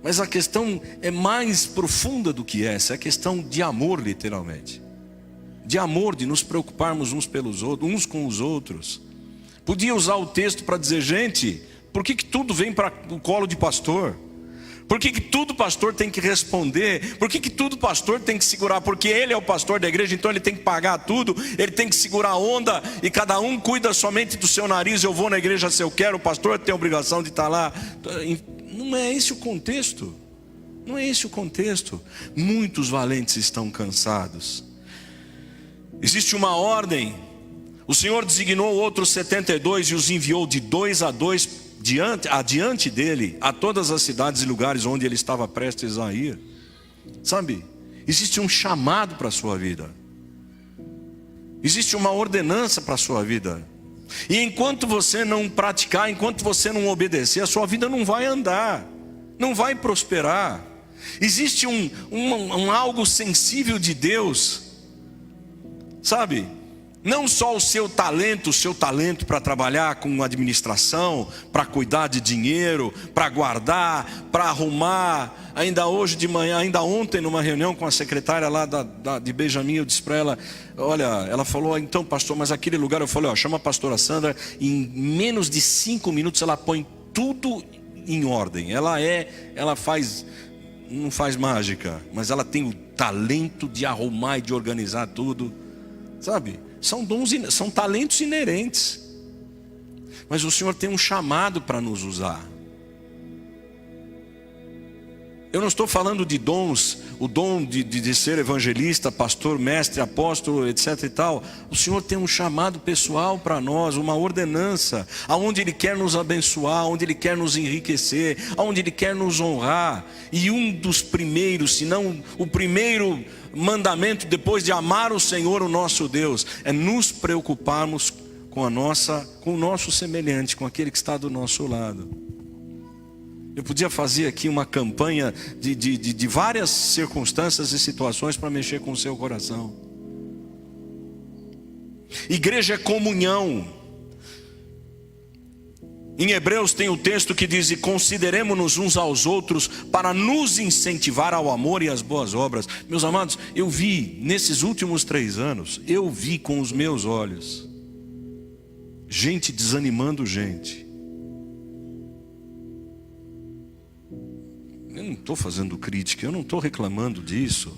Mas a questão é mais profunda do que essa. É questão de amor, literalmente. De amor, de nos preocuparmos uns pelos outros, uns com os outros. Podia usar o texto para dizer: gente, por que tudo vem para o colo de pastor? Por que tudo pastor tem que responder? Por que tudo pastor tem que segurar? Porque ele é o pastor da igreja, então ele tem que pagar tudo, ele tem que segurar a onda, e cada um cuida somente do seu nariz. Eu vou na igreja se eu quero, o pastor tem a obrigação de estar lá. Não é esse o contexto. Não é esse o contexto. Muitos valentes estão cansados. Existe uma ordem. O Senhor designou outros 72 e os enviou de 2 a 2 adiante dele a todas as cidades e lugares onde ele estava prestes a ir. Sabe, existe um chamado para a sua vida, existe uma ordenança para a sua vida, e enquanto você não praticar, enquanto você não obedecer, a sua vida não vai andar, não vai prosperar. Existe um algo sensível de Deus, sabe? Não só o seu talento para trabalhar com administração, para cuidar de dinheiro, para guardar, para arrumar. Ainda hoje de manhã, ainda ontem numa reunião com a secretária lá de Benjamin, eu disse para ela: olha, ela falou: então pastor, mas aquele lugar, eu falei: chama a pastora Sandra, em menos de 5 minutos ela põe tudo em ordem. Ela faz, não faz mágica, mas ela tem o talento de arrumar e de organizar tudo, sabe? São dons, são talentos inerentes. Mas o Senhor tem um chamado para nos usar. Eu não estou falando de dons, o dom de ser evangelista, pastor, mestre, apóstolo, etc e tal. O Senhor tem um chamado pessoal para nós, uma ordenança, aonde Ele quer nos abençoar, onde Ele quer nos enriquecer, aonde Ele quer nos honrar. E um dos primeiros, se não o primeiro mandamento, depois de amar o Senhor, o nosso Deus, é nos preocuparmos com o nosso semelhante, com aquele que está do nosso lado. Eu podia fazer aqui uma campanha de várias circunstâncias e situações para mexer com o seu coração. Igreja é comunhão. Em Hebreus tem o texto que diz: e consideremos-nos uns aos outros para nos incentivar ao amor e às boas obras. Meus amados, eu vi nesses últimos 3 anos, eu vi com os meus olhos gente desanimando gente. Eu não estou fazendo crítica, eu não estou reclamando disso,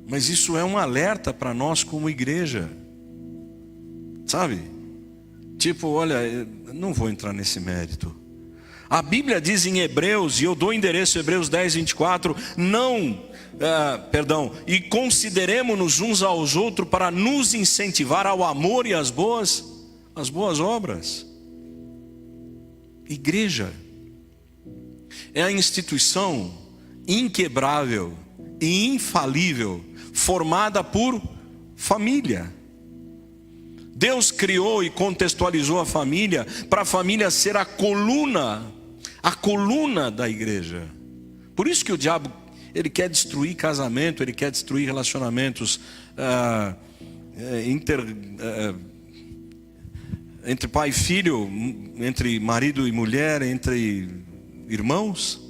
mas isso é um alerta para nós como igreja, sabe? Tipo, olha, não vou entrar nesse mérito. A Bíblia diz em Hebreus, e eu dou o endereço Hebreus 10, 24, e consideremos-nos uns aos outros para nos incentivar ao amor e às boas obras. Igreja é a instituição inquebrável e infalível, formada por família. Deus criou e contextualizou a família para a família ser a coluna da igreja. Por isso que o diabo, ele quer destruir casamento, ele quer destruir relacionamentos entre pai e filho, entre marido e mulher, entre irmãos,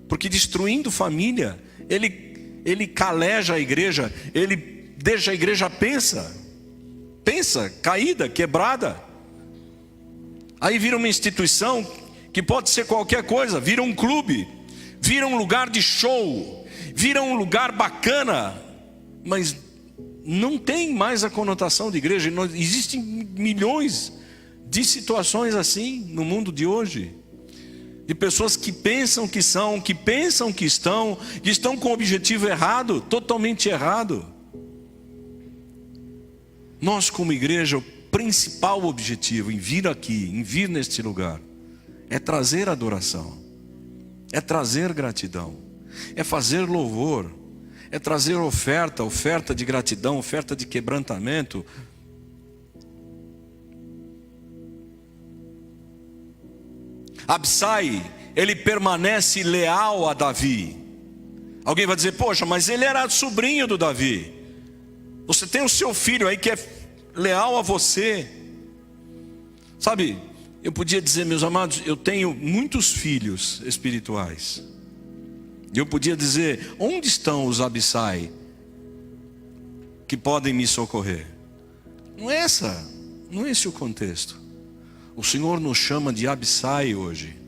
porque destruindo família, ele caleja a igreja, ele deixa a igreja pensa, caída, quebrada. Aí vira uma instituição que pode ser qualquer coisa, vira um clube, vira um lugar de show, vira um lugar bacana, mas não tem mais a conotação de igreja. Existem milhões de situações assim no mundo de hoje, de pessoas que pensam que são, que pensam que estão com o objetivo errado, totalmente errado. Nós como igreja, o principal objetivo em vir aqui, em vir neste lugar, é trazer adoração, é trazer gratidão, é fazer louvor, é trazer oferta de gratidão, oferta de quebrantamento. Absai, ele permanece leal a Davi. Alguém vai dizer, poxa, mas ele era sobrinho do Davi. Você tem o seu filho aí que é leal a você. Sabe, eu podia dizer, meus amados, eu tenho muitos filhos espirituais. E eu podia dizer, onde estão os Absai que podem me socorrer? Não é esse o contexto. O Senhor nos chama de Absai hoje.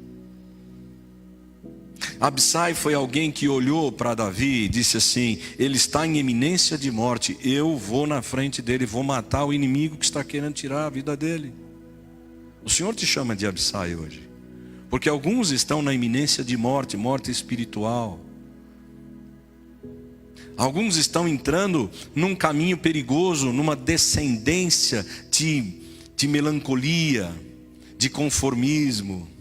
Absai foi alguém que olhou para Davi e disse assim, ele está em iminência de morte, eu vou na frente dele, vou matar o inimigo que está querendo tirar a vida dele. O Senhor te chama de Absai hoje, porque alguns estão na iminência de morte, morte espiritual. Alguns estão entrando num caminho perigoso, numa descendência de melancolia, de conformismo,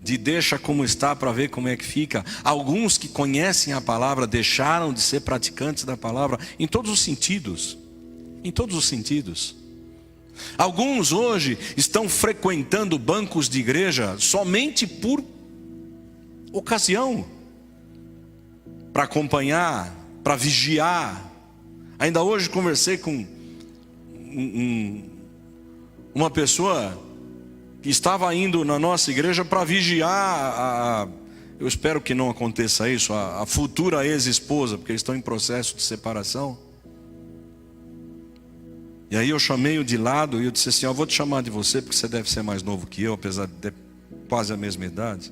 de deixa como está para ver como é que fica. Alguns que conhecem a palavra deixaram de ser praticantes da palavra em todos os sentidos. Em todos os sentidos. Alguns hoje estão frequentando bancos de igreja somente por ocasião, para acompanhar, para vigiar. Ainda hoje conversei com uma pessoa que estava indo na nossa igreja para vigiar eu espero que não aconteça isso, a futura ex-esposa, porque eles estão em processo de separação. E aí eu chamei-o de lado e eu disse assim, eu vou te chamar de você porque você deve ser mais novo que eu, apesar de ter quase a mesma idade.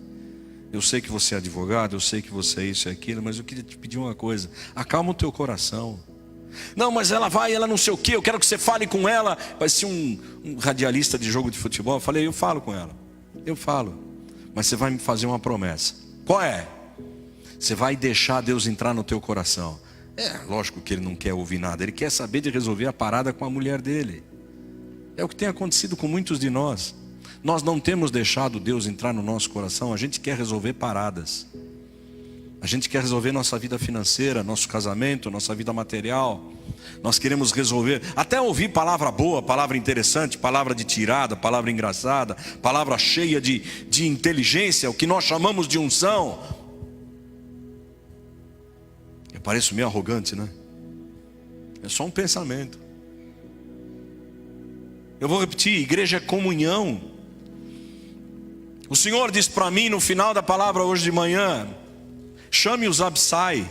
Eu sei que você é advogado, eu sei que você é isso e aquilo, mas eu queria te pedir uma coisa, acalma o teu coração. Não, mas ela não sei o que, eu quero que você fale com ela. Vai ser um radialista de jogo de futebol. Eu falei, eu falo com ela, eu falo, mas você vai me fazer uma promessa. Qual é? Você vai deixar Deus entrar no teu coração. Lógico que ele não quer ouvir nada, ele quer saber de resolver a parada com a mulher dele. É o que tem acontecido com muitos de nós. Nós não temos deixado Deus entrar no nosso coração, a gente quer resolver paradas. A gente quer resolver nossa vida financeira, nosso casamento, nossa vida material. Nós queremos resolver, até ouvir palavra boa, palavra interessante, palavra de tirada, palavra engraçada, palavra cheia de inteligência, o que nós chamamos de unção. Eu pareço meio arrogante, né? É só um pensamento. Eu vou repetir, igreja é comunhão. O Senhor disse para mim no final da palavra hoje de manhã, chame os Absai.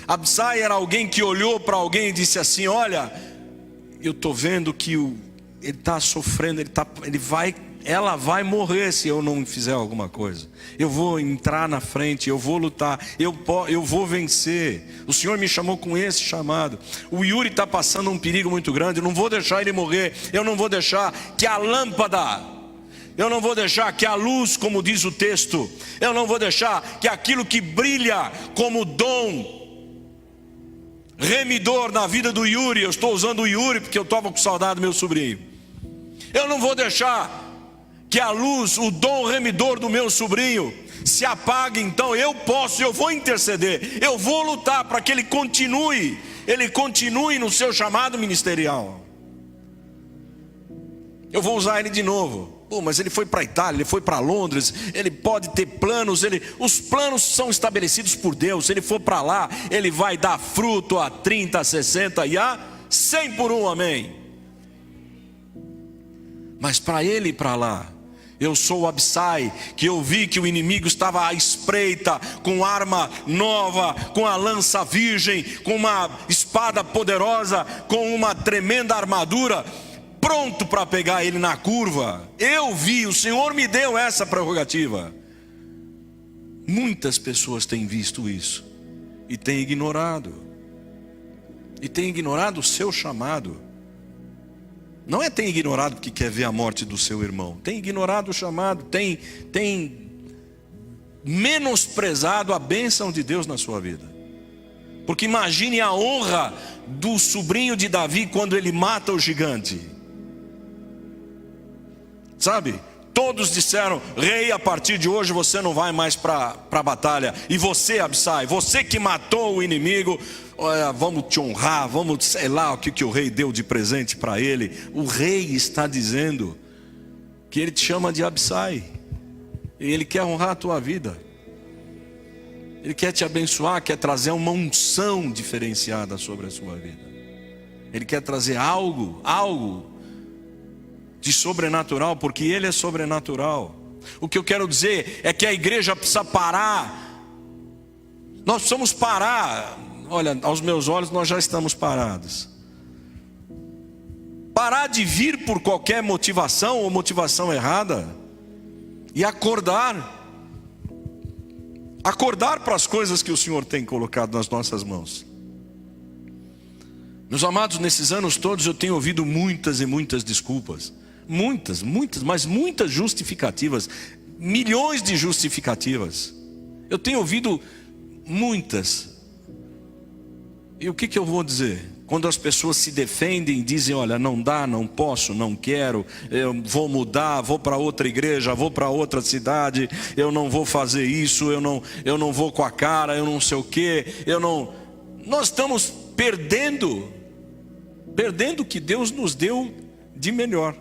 Absai era alguém que olhou para alguém e disse assim, olha, eu estou vendo que ele está sofrendo, ele vai ela vai morrer se eu não fizer alguma coisa. Eu vou entrar na frente, eu vou lutar, eu vou vencer. O Senhor me chamou com esse chamado. O Yuri está passando um perigo muito grande, eu não vou deixar ele morrer. Eu não vou deixar que a lâmpada, eu não vou deixar que a luz, como diz o texto, eu não vou deixar que aquilo que brilha como dom remidor na vida do Yuri, eu estou usando o Yuri porque eu estava com saudade do meu sobrinho. Eu não vou deixar que a luz, o dom remidor do meu sobrinho se apague. Então eu vou interceder, eu vou lutar para que ele continue no seu chamado ministerial. Eu vou usar ele de novo. Mas ele foi para a Itália, ele foi para Londres, ele pode ter planos, os planos são estabelecidos por Deus. Se ele for para lá, ele vai dar fruto a 30, a 60 e a 100 por um, amém. Mas para ele ir para lá, eu sou o Absai, que eu vi que o inimigo estava à espreita, com arma nova, com a lança virgem, com uma espada poderosa, com uma tremenda armadura, pronto para pegar ele na curva. Eu vi, o Senhor me deu essa prerrogativa. Muitas pessoas têm visto isso e têm ignorado o seu chamado. Não é tem ignorado porque quer ver a morte do seu irmão, tem ignorado o chamado, tem menosprezado a bênção de Deus na sua vida. Porque imagine a honra do sobrinho de Davi quando ele mata o gigante. Sabe, todos disseram: rei, a partir de hoje você não vai mais para a batalha. E você, Absai, você que matou o inimigo, olha, vamos te honrar, vamos, sei lá o que o rei deu de presente para ele. O rei está dizendo que ele te chama de Absai, e ele quer honrar a tua vida. Ele quer te abençoar, quer trazer uma unção diferenciada sobre a sua vida. Ele quer trazer algo de sobrenatural, porque Ele é sobrenatural. O que eu quero dizer é que a igreja precisa parar. Nós precisamos parar. Olha, aos meus olhos nós já estamos parados. Parar de vir por qualquer motivação ou motivação errada e acordar para as coisas que o Senhor tem colocado nas nossas mãos. Meus amados, nesses anos todos eu tenho ouvido muitas e muitas desculpas. Muitas, mas muitas justificativas. Milhões de justificativas. Eu tenho ouvido muitas. E o que eu vou dizer? Quando as pessoas se defendem e dizem: olha, não dá, não posso, não quero, eu vou mudar, vou para outra igreja, vou para outra cidade, eu não vou fazer isso, eu não vou com a cara, eu não sei o quê, nós estamos perdendo o que Deus nos deu de melhor.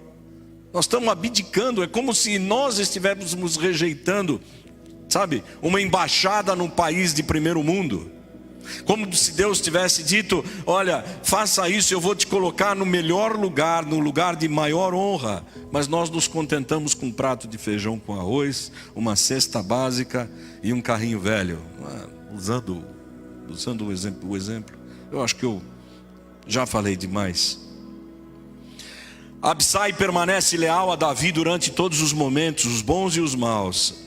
Nós estamos abdicando, é como se nós estivéssemos rejeitando, sabe, uma embaixada num país de primeiro mundo. Como se Deus tivesse dito: olha, faça isso, eu vou te colocar no melhor lugar, no lugar de maior honra. Mas nós nos contentamos com um prato de feijão com arroz, uma cesta básica e um carrinho velho. Usando o exemplo, eu acho que eu já falei demais. Absai permanece leal a Davi durante todos os momentos, os bons e os maus.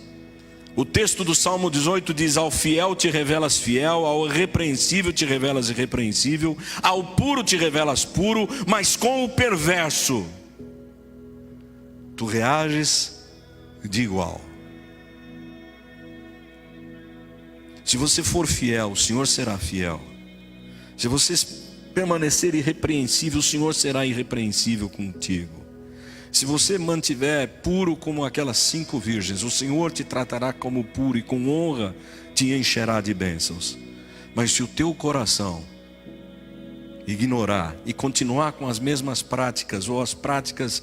O texto do Salmo 18 diz: ao fiel te revelas fiel, ao irrepreensível te revelas irrepreensível, ao puro te revelas puro, mas com o perverso tu reages de igual. Se você for fiel, o Senhor será fiel. Se você permanecer irrepreensível, o Senhor será irrepreensível contigo. Se você mantiver puro como aquelas 5 virgens, o Senhor te tratará como puro e com honra te encherá de bênçãos. Mas se o teu coração ignorar e continuar com as mesmas práticas, ou as práticas,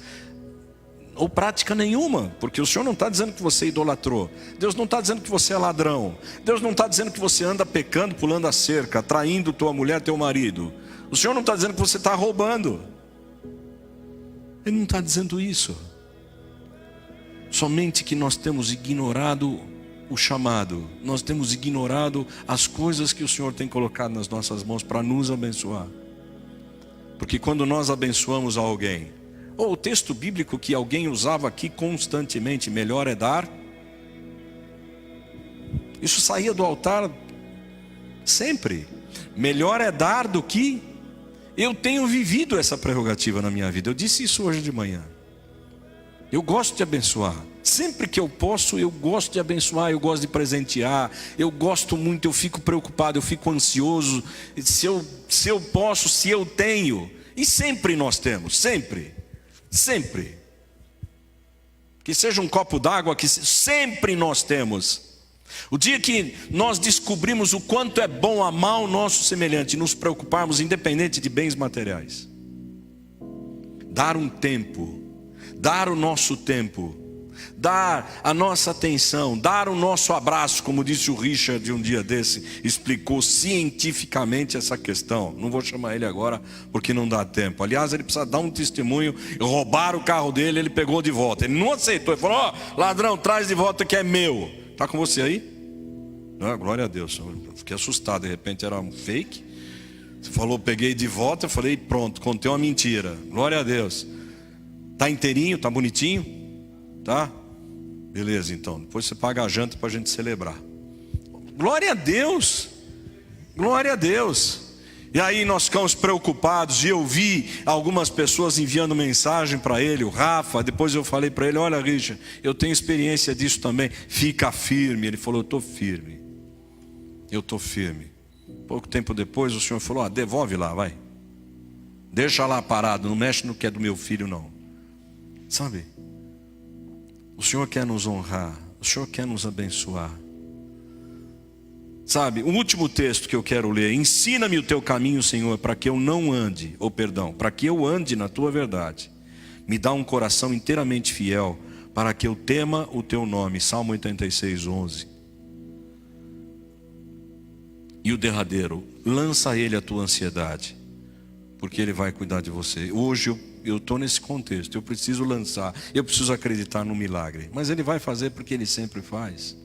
ou prática nenhuma, porque o Senhor não está dizendo que você idolatrou, Deus não está dizendo que você é ladrão, Deus não está dizendo que você anda pecando, pulando a cerca, traindo tua mulher, teu marido, o Senhor não está dizendo que você está roubando, Ele não está dizendo isso. Somente que nós temos ignorado o chamado, nós temos ignorado as coisas que o Senhor tem colocado nas nossas mãos para nos abençoar. Porque quando nós abençoamos alguém, Ou o texto bíblico que alguém usava aqui constantemente, melhor é dar. Isso saía do altar sempre. Melhor é dar do que... Eu tenho vivido essa prerrogativa na minha vida. Eu disse isso hoje de manhã. Eu gosto de abençoar. Sempre que eu posso, eu gosto de abençoar, eu gosto de presentear. Eu gosto muito, eu fico preocupado, eu fico ansioso. Se eu posso, se eu tenho. E sempre nós temos, sempre. Sempre. Que seja um copo d'água, que sempre nós temos. O dia que nós descobrimos o quanto é bom amar o nosso semelhante, nos preocuparmos independente de bens materiais. Dar um tempo, dar o nosso tempo, dar a nossa atenção, dar o nosso abraço, como disse o Richard um dia desse, explicou cientificamente essa questão. Não vou chamar ele agora porque não dá tempo. Aliás, ele precisa dar um testemunho. Roubaram o carro dele, ele pegou de volta. Ele não aceitou, ele falou: ladrão, traz de volta que é meu. Está com você aí? Ah, glória a Deus. Eu fiquei assustado, de repente era um fake. Você falou, peguei de volta. Eu falei, pronto, contei uma mentira. Glória a Deus. Está inteirinho, está bonitinho? Tá? Beleza, então. Depois você paga a janta para a gente celebrar. Glória a Deus. Glória a Deus. E aí nós ficamos preocupados. E eu vi algumas pessoas enviando mensagem para ele, o Rafa. Depois eu falei para ele: olha, Richard, eu tenho experiência disso também. Fica firme. Ele falou: eu estou firme. Eu estou firme. Pouco tempo depois o senhor falou: devolve lá, vai. Deixa lá parado, não mexe no que é do meu filho não. Sabe? O Senhor quer nos honrar. O Senhor quer nos abençoar. Sabe, o último texto que eu quero ler: ensina-me o teu caminho, Senhor, para que eu não ande, para que eu ande na tua verdade. Me dá um coração inteiramente fiel, para que eu tema o teu nome. Salmo 86, 11. E o derradeiro: lança a ele a tua ansiedade, porque ele vai cuidar de você. Hoje eu estou nesse contexto, eu preciso lançar, eu preciso acreditar no milagre. Mas ele vai fazer porque ele sempre faz.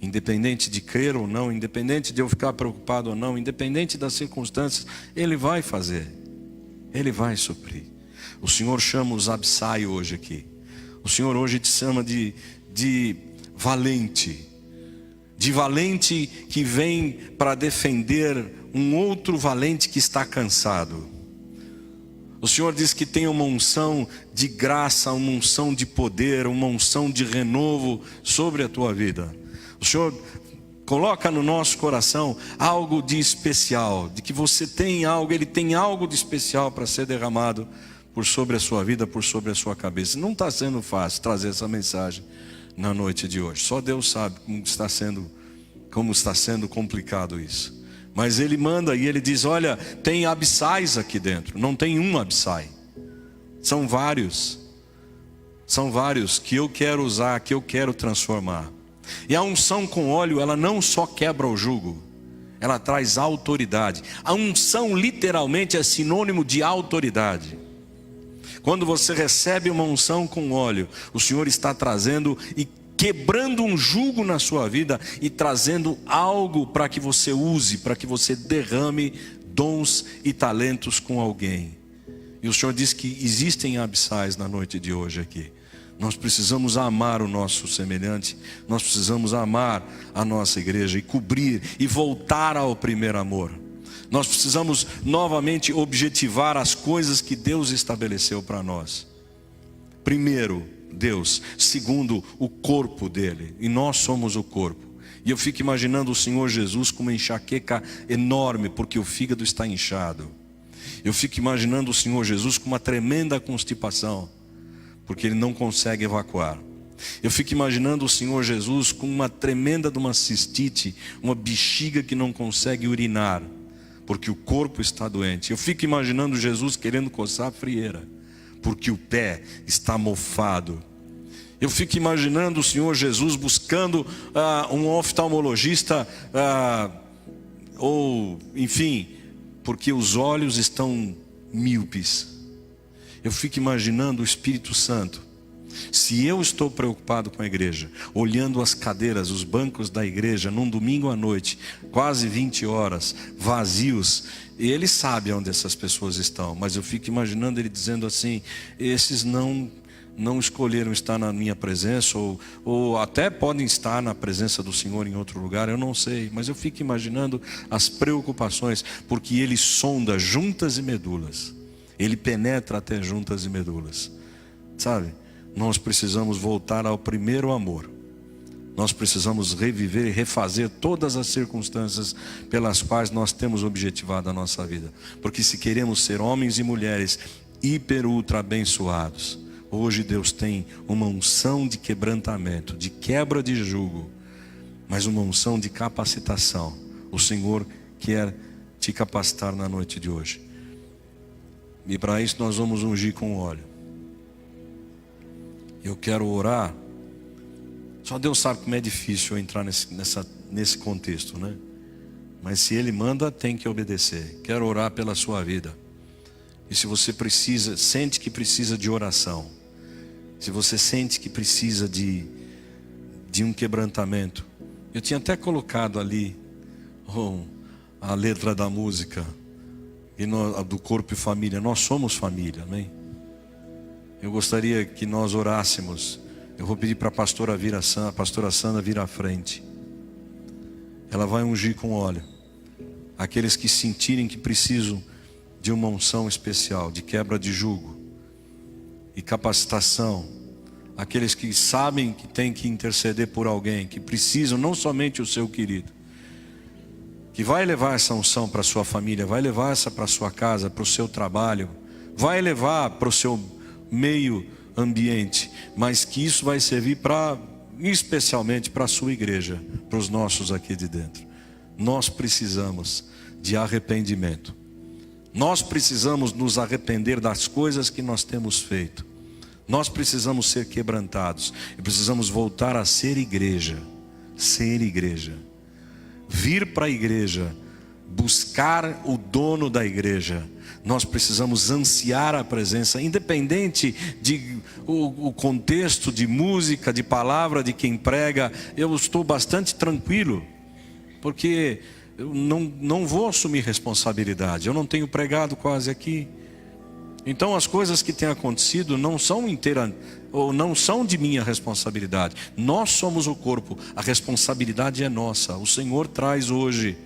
Independente de crer ou não, independente de eu ficar preocupado ou não, independente das circunstâncias, ele vai fazer. Ele vai suprir. O Senhor chama os Absai hoje aqui. O Senhor hoje te chama de valente. De valente que vem para defender um outro valente que está cansado. O Senhor diz que tem uma unção de graça, uma unção de poder, uma unção de renovo sobre a tua vida. O Senhor coloca no nosso coração algo de especial, de que você tem algo, Ele tem algo de especial para ser derramado por sobre a sua vida, por sobre a sua cabeça. Não está sendo fácil trazer essa mensagem na noite de hoje. Só Deus sabe como está sendo complicado isso. Mas Ele manda e Ele diz: olha, tem abissais aqui dentro. Não tem um abissai. São vários. São vários que eu quero usar, que eu quero transformar. E a unção com óleo, ela não só quebra o jugo, ela traz autoridade. A unção literalmente é sinônimo de autoridade. Quando você recebe uma unção com óleo, o Senhor está trazendo e quebrando um jugo na sua vida e trazendo algo para que você use, para que você derrame dons e talentos com alguém. E o Senhor diz que existem abissais na noite de hoje aqui. Nós precisamos amar o nosso semelhante, nós precisamos amar a nossa igreja e cobrir e voltar ao primeiro amor. Nós precisamos novamente objetivar as coisas que Deus estabeleceu para nós. Primeiro, Deus. Segundo, o corpo dele. E nós somos o corpo. E eu fico imaginando o Senhor Jesus com uma enxaqueca enorme, porque o fígado está inchado. Eu fico imaginando o Senhor Jesus com uma tremenda constipação, porque ele não consegue evacuar. Eu fico imaginando o Senhor Jesus com uma tremenda de uma cistite, uma bexiga que não consegue urinar, porque o corpo está doente. Eu fico imaginando Jesus querendo coçar a frieira, porque o pé está mofado. Eu fico imaginando o Senhor Jesus buscando um oftalmologista, ou enfim, porque os olhos estão míopes. Eu fico imaginando o Espírito Santo Se eu estou preocupado com a igreja, olhando as cadeiras, os bancos da igreja, num domingo à noite, quase 20 horas, vazios, ele sabe onde essas pessoas estão, mas eu fico imaginando ele dizendo assim: esses não escolheram estar na minha presença, ou até podem estar na presença do Senhor em outro lugar, eu não sei, mas eu fico imaginando as preocupações, porque ele sonda juntas e medulas, ele penetra até juntas e medulas, sabe? Nós precisamos voltar ao primeiro amor. Nós precisamos reviver e refazer todas as circunstâncias pelas quais nós temos objetivado a nossa vida. Porque se queremos ser homens e mulheres hiper ultra abençoados, hoje Deus tem uma unção de quebrantamento, de quebra de jugo, mas uma unção de capacitação. O Senhor quer te capacitar na noite de hoje. E para isso nós vamos ungir com óleo. Eu quero orar. Só Deus sabe como é difícil eu entrar nesse contexto, né? Mas se Ele manda, tem que obedecer. Quero orar pela sua vida. E se você sente que precisa de oração, se você sente que precisa de um quebrantamento, eu tinha até colocado ali a letra da música do Corpo e Família. Nós somos família, amém? Eu gostaria que nós orássemos. Eu vou pedir para a pastora Sandra vir à frente. Ela vai ungir com óleo aqueles que sentirem que precisam de uma unção especial, de quebra de jugo e capacitação. Aqueles que sabem que tem que interceder por alguém, que precisam, não somente o seu querido, que vai levar essa unção para a sua família, vai levar essa para a sua casa, para o seu trabalho, vai levar para o seu meio ambiente, mas que isso vai servir especialmente para a sua igreja, para os nossos aqui de dentro. Nós precisamos de arrependimento. Nós precisamos nos arrepender das coisas que nós temos feito. Nós precisamos ser quebrantados e precisamos voltar a ser igreja. Ser igreja. Vir para a igreja, buscar o dono da igreja. Nós precisamos ansiar a presença, independente de o contexto de música, de palavra, de quem prega. Eu estou bastante tranquilo, porque eu não vou assumir responsabilidade. Eu não tenho pregado quase aqui. Então as coisas que têm acontecido não são ou não são de minha responsabilidade. Nós somos o corpo, a responsabilidade é nossa. O Senhor traz hoje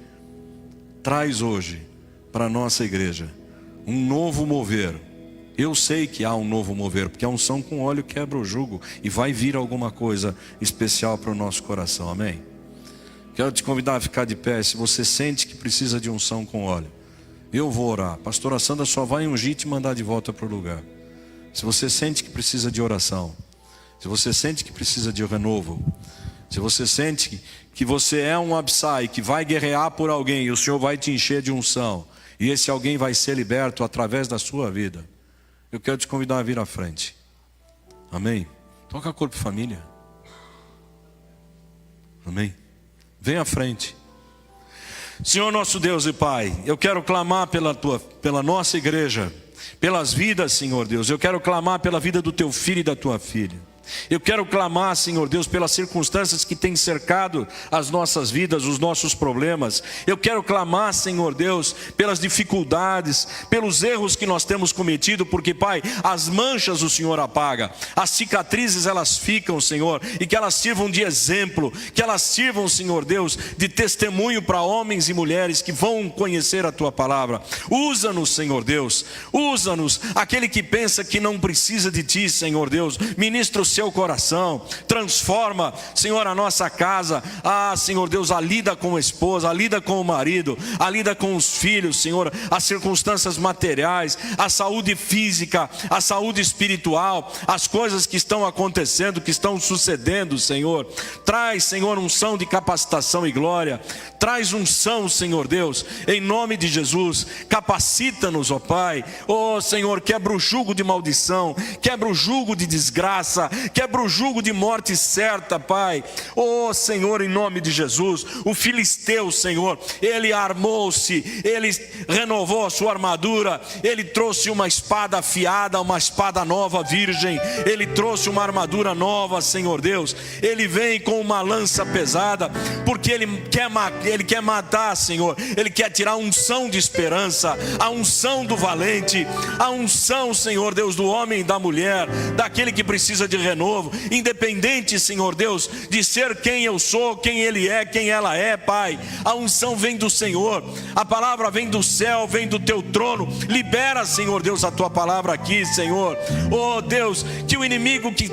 para a nossa igreja um novo mover. Eu sei que há um novo mover, porque a unção com óleo quebra o jugo e vai vir alguma coisa especial para o nosso coração, amém? Quero te convidar a ficar de pé. Se você sente que precisa de unção com óleo, eu vou orar. A pastora Sandra só vai ungir e te mandar de volta para o lugar. Se você sente que precisa de oração, se você sente que precisa de renovo, se você sente que você é um Absai, que vai guerrear por alguém e o Senhor vai te encher de unção, e esse alguém vai ser liberto através da sua vida, eu quero te convidar a vir à frente. Amém? Toca Corpo e Família. Amém? Vem à frente. Senhor nosso Deus e Pai, eu quero clamar pela nossa igreja, pelas vidas, Senhor Deus. Eu quero clamar pela vida do teu filho e da tua filha. Eu quero clamar, Senhor Deus, pelas circunstâncias que têm cercado as nossas vidas, os nossos problemas. Eu quero clamar, Senhor Deus, pelas dificuldades, pelos erros que nós temos cometido, porque, Pai, as manchas o Senhor apaga, as cicatrizes elas ficam, Senhor, e que elas sirvam de exemplo, que elas sirvam, Senhor Deus, de testemunho para homens e mulheres que vão conhecer a Tua palavra. Usa-nos, Senhor Deus, usa-nos. Aquele que pensa que não precisa de Ti, Senhor Deus, ministra o seu coração, transforma, Senhor, a nossa casa. Senhor Deus, a lida com a esposa, a lida com o marido, a lida com os filhos, Senhor, as circunstâncias materiais, a saúde física, a saúde espiritual, as coisas que estão acontecendo, que estão sucedendo, Senhor. Traz, Senhor, unção de capacitação e glória. Traz unção, Senhor Deus, em nome de Jesus. Capacita-nos, ó Pai. Ó Senhor, quebra o jugo de maldição, quebra o jugo de desgraça, quebra o jugo de morte certa, Pai. Oh Senhor, em nome de Jesus, o filisteu, Senhor, ele armou-se, ele renovou a sua armadura, ele trouxe uma espada afiada, uma espada nova, virgem, ele trouxe uma armadura nova, Senhor Deus, ele vem com uma lança pesada, porque ele quer matar, Senhor, ele quer tirar a unção de esperança, a unção do valente, a unção, Senhor Deus, do homem e da mulher, daquele que precisa de renovo, independente, Senhor Deus, de ser quem eu sou, quem ele é, quem ela é, Pai. A unção vem do Senhor, a palavra vem do céu, vem do teu trono. Libera, Senhor Deus, a tua palavra aqui, Senhor. Oh Deus, que o inimigo que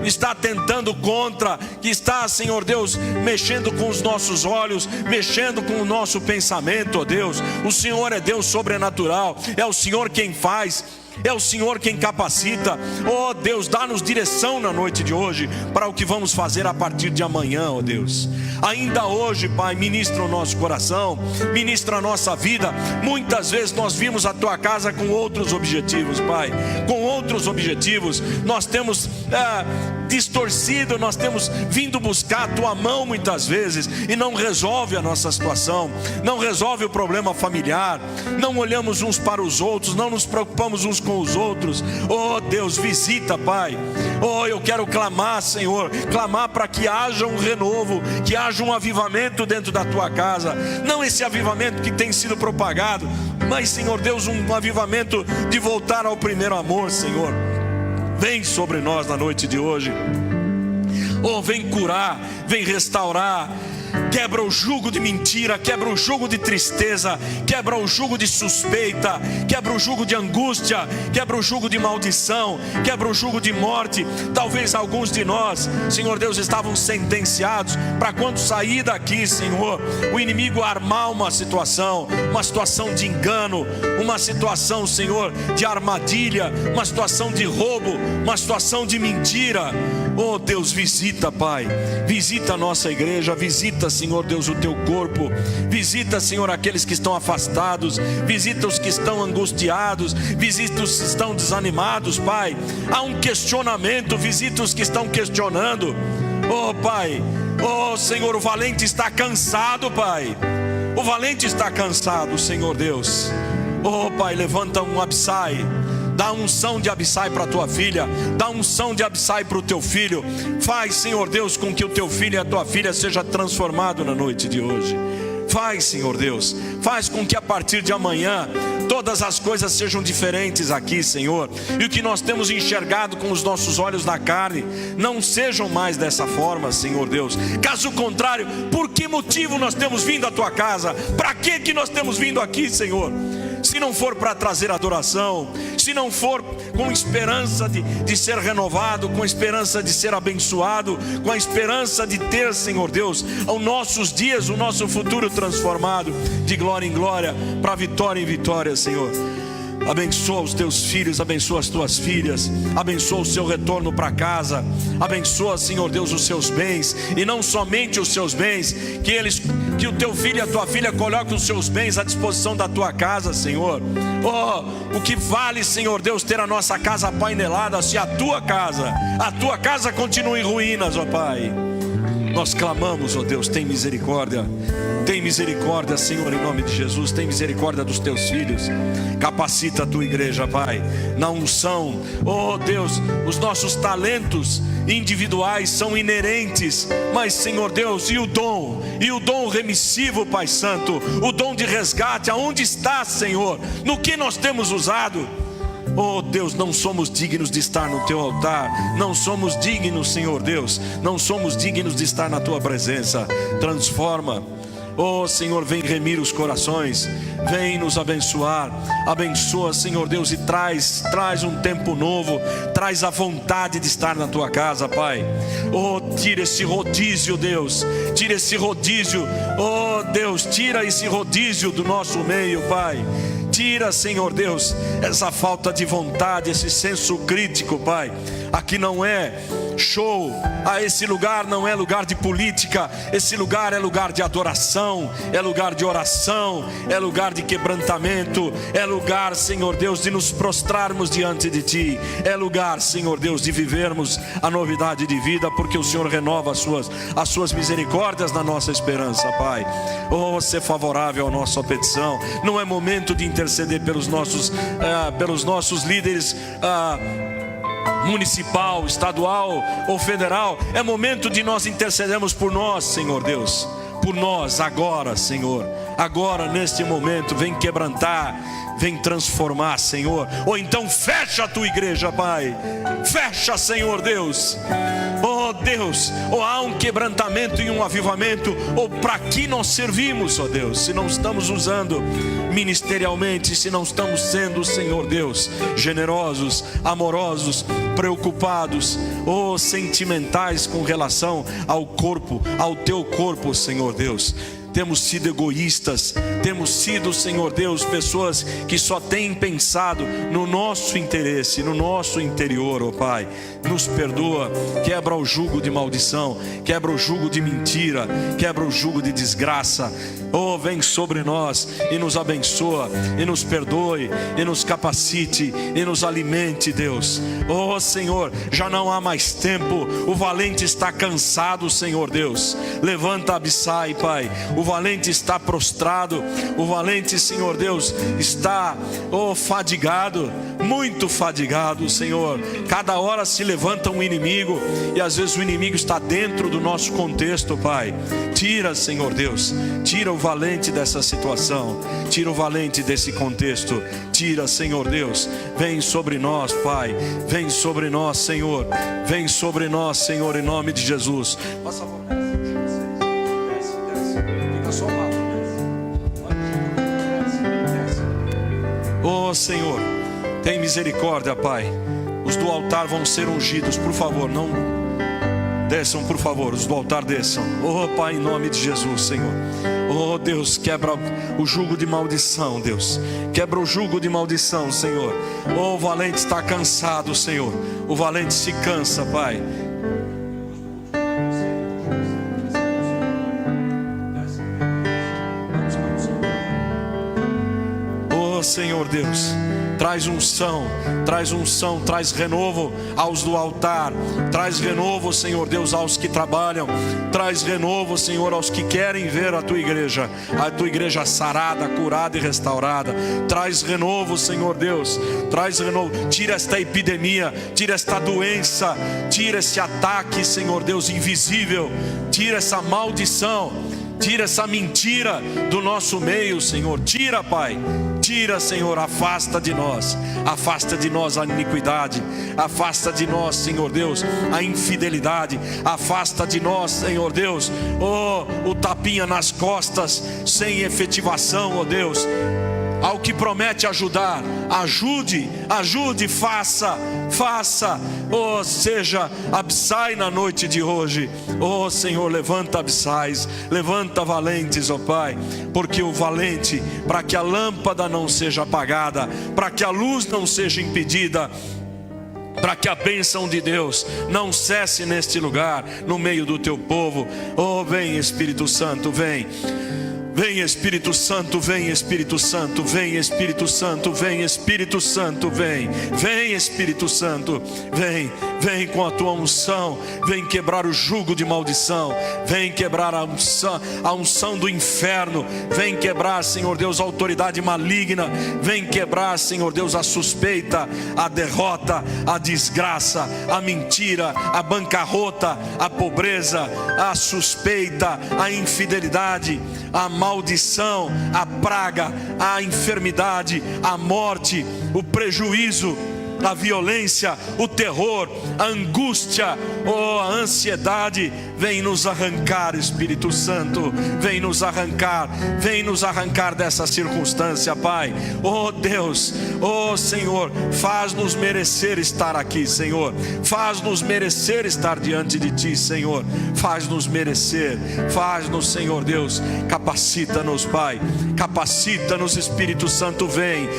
está tentando contra, que está, Senhor Deus, mexendo com os nossos olhos, mexendo com o nosso pensamento, oh Deus, o Senhor é Deus sobrenatural, é o Senhor quem faz, é o Senhor quem capacita. Oh Deus, dá-nos direção na noite de hoje para o que vamos fazer a partir de amanhã, oh Deus. Ainda hoje, Pai, ministra o nosso coração, ministra a nossa vida. Muitas vezes nós vimos a tua casa com outros objetivos, Pai, com outros objetivos. Nós temos distorcido, nós temos vindo buscar a tua mão muitas vezes e não resolve a nossa situação, não resolve o problema familiar, não olhamos uns para os outros, não nos preocupamos uns com os outros. Oh Deus, visita, Pai. Oh, eu quero clamar, Senhor, clamar para que haja um renovo, que haja um avivamento dentro da tua casa, não esse avivamento que tem sido propagado, mas, Senhor Deus, um avivamento de voltar ao primeiro amor, Senhor. Vem sobre nós na noite de hoje. Oh, vem curar, vem restaurar. Quebra o jugo de mentira, quebra o jugo de tristeza, quebra o jugo de suspeita, quebra o jugo de angústia, quebra o jugo de maldição, quebra o jugo de morte. Talvez alguns de nós, Senhor Deus, estavam sentenciados para quando sair daqui, Senhor, o inimigo armar uma situação de engano, uma situação, Senhor, de armadilha, uma situação de roubo, uma situação de mentira. Oh Deus, visita, Pai, visita a nossa igreja, visita, Senhor Deus, o teu corpo, visita, Senhor, aqueles que estão afastados, visita os que estão angustiados, visita os que estão desanimados, Pai. Há um questionamento, visita os que estão questionando. Oh Pai, oh Senhor, o valente está cansado, Pai, o valente está cansado, Senhor Deus. Oh Pai, levanta um Abissai, dá unção de Abissai para a tua filha, dá unção de Abissai para o teu filho. Faz, Senhor Deus, com que o teu filho e a tua filha seja transformado na noite de hoje. Faz, Senhor Deus, faz com que a partir de amanhã todas as coisas sejam diferentes aqui, Senhor, e o que nós temos enxergado com os nossos olhos na carne não sejam mais dessa forma, Senhor Deus. Caso contrário, por que motivo nós temos vindo à tua casa? Para que nós temos vindo aqui, Senhor? Se não for para trazer adoração, se não for com esperança de ser renovado, com esperança de ser abençoado, com a esperança de ter, Senhor Deus, os nossos dias, o nosso futuro transformado de glória em glória, para vitória em vitória, Senhor. Abençoa os teus filhos, abençoa as tuas filhas, abençoa o seu retorno para casa, abençoa, Senhor Deus, os seus bens, e não somente os seus bens, que o teu filho e a tua filha coloquem os seus bens à disposição da tua casa, Senhor. Oh, o que vale, Senhor Deus, ter a nossa casa apainelada, se a tua casa continua em ruínas, ó Pai. Nós clamamos, ó Deus, tem misericórdia, Senhor, em nome de Jesus, tem misericórdia dos teus filhos, capacita a tua igreja, Pai, na unção. Oh Deus, os nossos talentos individuais são inerentes, mas, Senhor Deus, e o dom remissivo, Pai Santo, o dom de resgate, aonde está, Senhor? No que nós temos usado? Oh Deus, não somos dignos de estar no teu altar, não somos dignos, Senhor Deus, não somos dignos de estar na tua presença. Transforma, oh Senhor, vem remir os corações, vem nos abençoar, abençoa, Senhor Deus, e traz um tempo novo, traz a vontade de estar na tua casa, Pai. Oh, tira esse rodízio, Deus, tira esse rodízio, oh Deus, tira esse rodízio do nosso meio, Pai. Tira, Senhor Deus, essa falta de vontade, esse senso crítico, Pai. aqui não é show, esse lugar não é lugar de política, esse lugar é lugar de adoração, é lugar de oração, é lugar de quebrantamento, é lugar, Senhor Deus, de nos prostrarmos diante de Ti, é lugar, Senhor Deus, de vivermos a novidade de vida, porque o Senhor renova as suas misericórdias na nossa esperança, Pai. Oh, ser favorável à nossa petição. Não é momento de interceder pelos nossos líderes municipal, estadual ou federal. É momento de nós intercedermos por nós, Senhor Deus, por nós agora, Senhor. Agora, neste momento, vem quebrantar, vem transformar, Senhor. Ou então fecha a tua igreja, Pai. Fecha, Senhor Deus. Oh Deus, ou há um quebrantamento e um avivamento, ou para que nós servimos, ó Deus, se não estamos usando ministerialmente, se não estamos sendo, Senhor Deus, generosos, amorosos, preocupados, ou sentimentais com relação ao corpo, ao teu corpo, Senhor Deus. Temos sido egoístas, temos sido, Senhor Deus, pessoas que só têm pensado no nosso interesse, no nosso interior, ó Pai. Nos perdoa, quebra o jugo de maldição, quebra o jugo de mentira, quebra o jugo de desgraça. Oh, vem sobre nós e nos abençoa, e nos perdoe, e nos capacite, e nos alimente, Deus. Oh Senhor, já não há mais tempo, o valente está cansado, Senhor Deus. Levanta Abissai, Pai. O valente está prostrado, o valente, Senhor Deus, está fadigado, muito fadigado, Senhor. Cada hora se levanta um inimigo, e às vezes o inimigo está dentro do nosso contexto, Pai. Tira, Senhor Deus, tira o valente dessa situação, tira o valente desse contexto, tira, Senhor Deus. Vem sobre nós, Pai, vem sobre nós, Senhor, vem sobre nós, Senhor, em nome de Jesus. Por favor. Oh Senhor, tem misericórdia, Pai. Os do altar vão ser ungidos, por favor, não desçam, por favor, os do altar desçam. Oh Pai, em nome de Jesus, Senhor. Oh Deus, quebra o jugo de maldição, Deus. Quebra o jugo de maldição, Senhor. Oh, o valente está cansado, Senhor. O valente se cansa, Pai. Senhor Deus, traz unção, traz renovo aos do altar, traz renovo, Senhor Deus, aos que trabalham, traz renovo, Senhor, aos que querem ver a tua igreja sarada, curada e restaurada. Traz renovo, Senhor Deus, traz renovo. Tira esta epidemia, tira esta doença, tira esse ataque, Senhor Deus, invisível, tira essa maldição, tira essa mentira do nosso meio, Senhor. Tira, Pai. Tira, Senhor, afasta de nós a iniquidade, afasta de nós, Senhor Deus, a infidelidade, afasta de nós, Senhor Deus, o tapinha nas costas, sem efetivação, ó Deus. Ao que promete ajudar, ajude, faça, seja Abissai na noite de hoje. Senhor, levanta Abissais, levanta valentes, Pai, porque o valente, para que a lâmpada não seja apagada, para que a luz não seja impedida, para que a bênção de Deus não cesse neste lugar, no meio do teu povo. Vem Espírito Santo, vem. Vem Espírito Santo, vem Espírito Santo, vem Espírito Santo, vem Espírito Santo, vem Espírito Santo, vem com a tua unção, vem quebrar o jugo de maldição, vem quebrar a unção do inferno, vem quebrar, Senhor Deus, a autoridade maligna, vem quebrar, Senhor Deus, a suspeita, a derrota, a desgraça, a mentira, a bancarrota, a pobreza, a suspeita, a infidelidade, a maldição, a praga, a enfermidade, a morte, o prejuízo, a violência, o terror, a angústia, a ansiedade. vem nos arrancar, Espírito Santo, vem nos arrancar dessa circunstância, Pai. Oh Deus, oh Senhor, faz-nos merecer estar aqui, Senhor, faz-nos merecer estar diante de Ti, Senhor, faz-nos merecer, faz-nos, Senhor Deus, capacita-nos, Pai, capacita-nos, Espírito Santo, vem,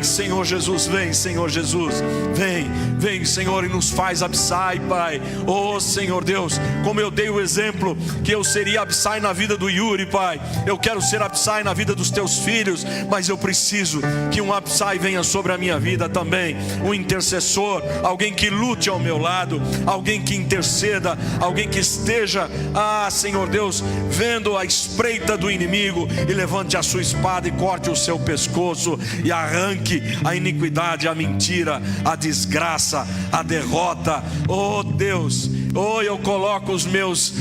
Senhor Jesus, vem, Senhor Jesus, vem, Senhor, e nos faz Abissai, Pai. Oh Senhor Deus, como eu dei o exemplo que eu seria Abissai na vida do Yuri, Pai, eu quero ser Abissai na vida dos Teus filhos, mas eu preciso que um Abissai venha sobre a minha vida também, um intercessor, alguém que lute ao meu lado, alguém que interceda, alguém que esteja, Senhor Deus, vendo a espreita do inimigo e levante a sua espada e corte o seu pescoço e arranque a iniquidade, a mentira, a desgraça, a derrota. Oh Deus, oh, eu coloco os meus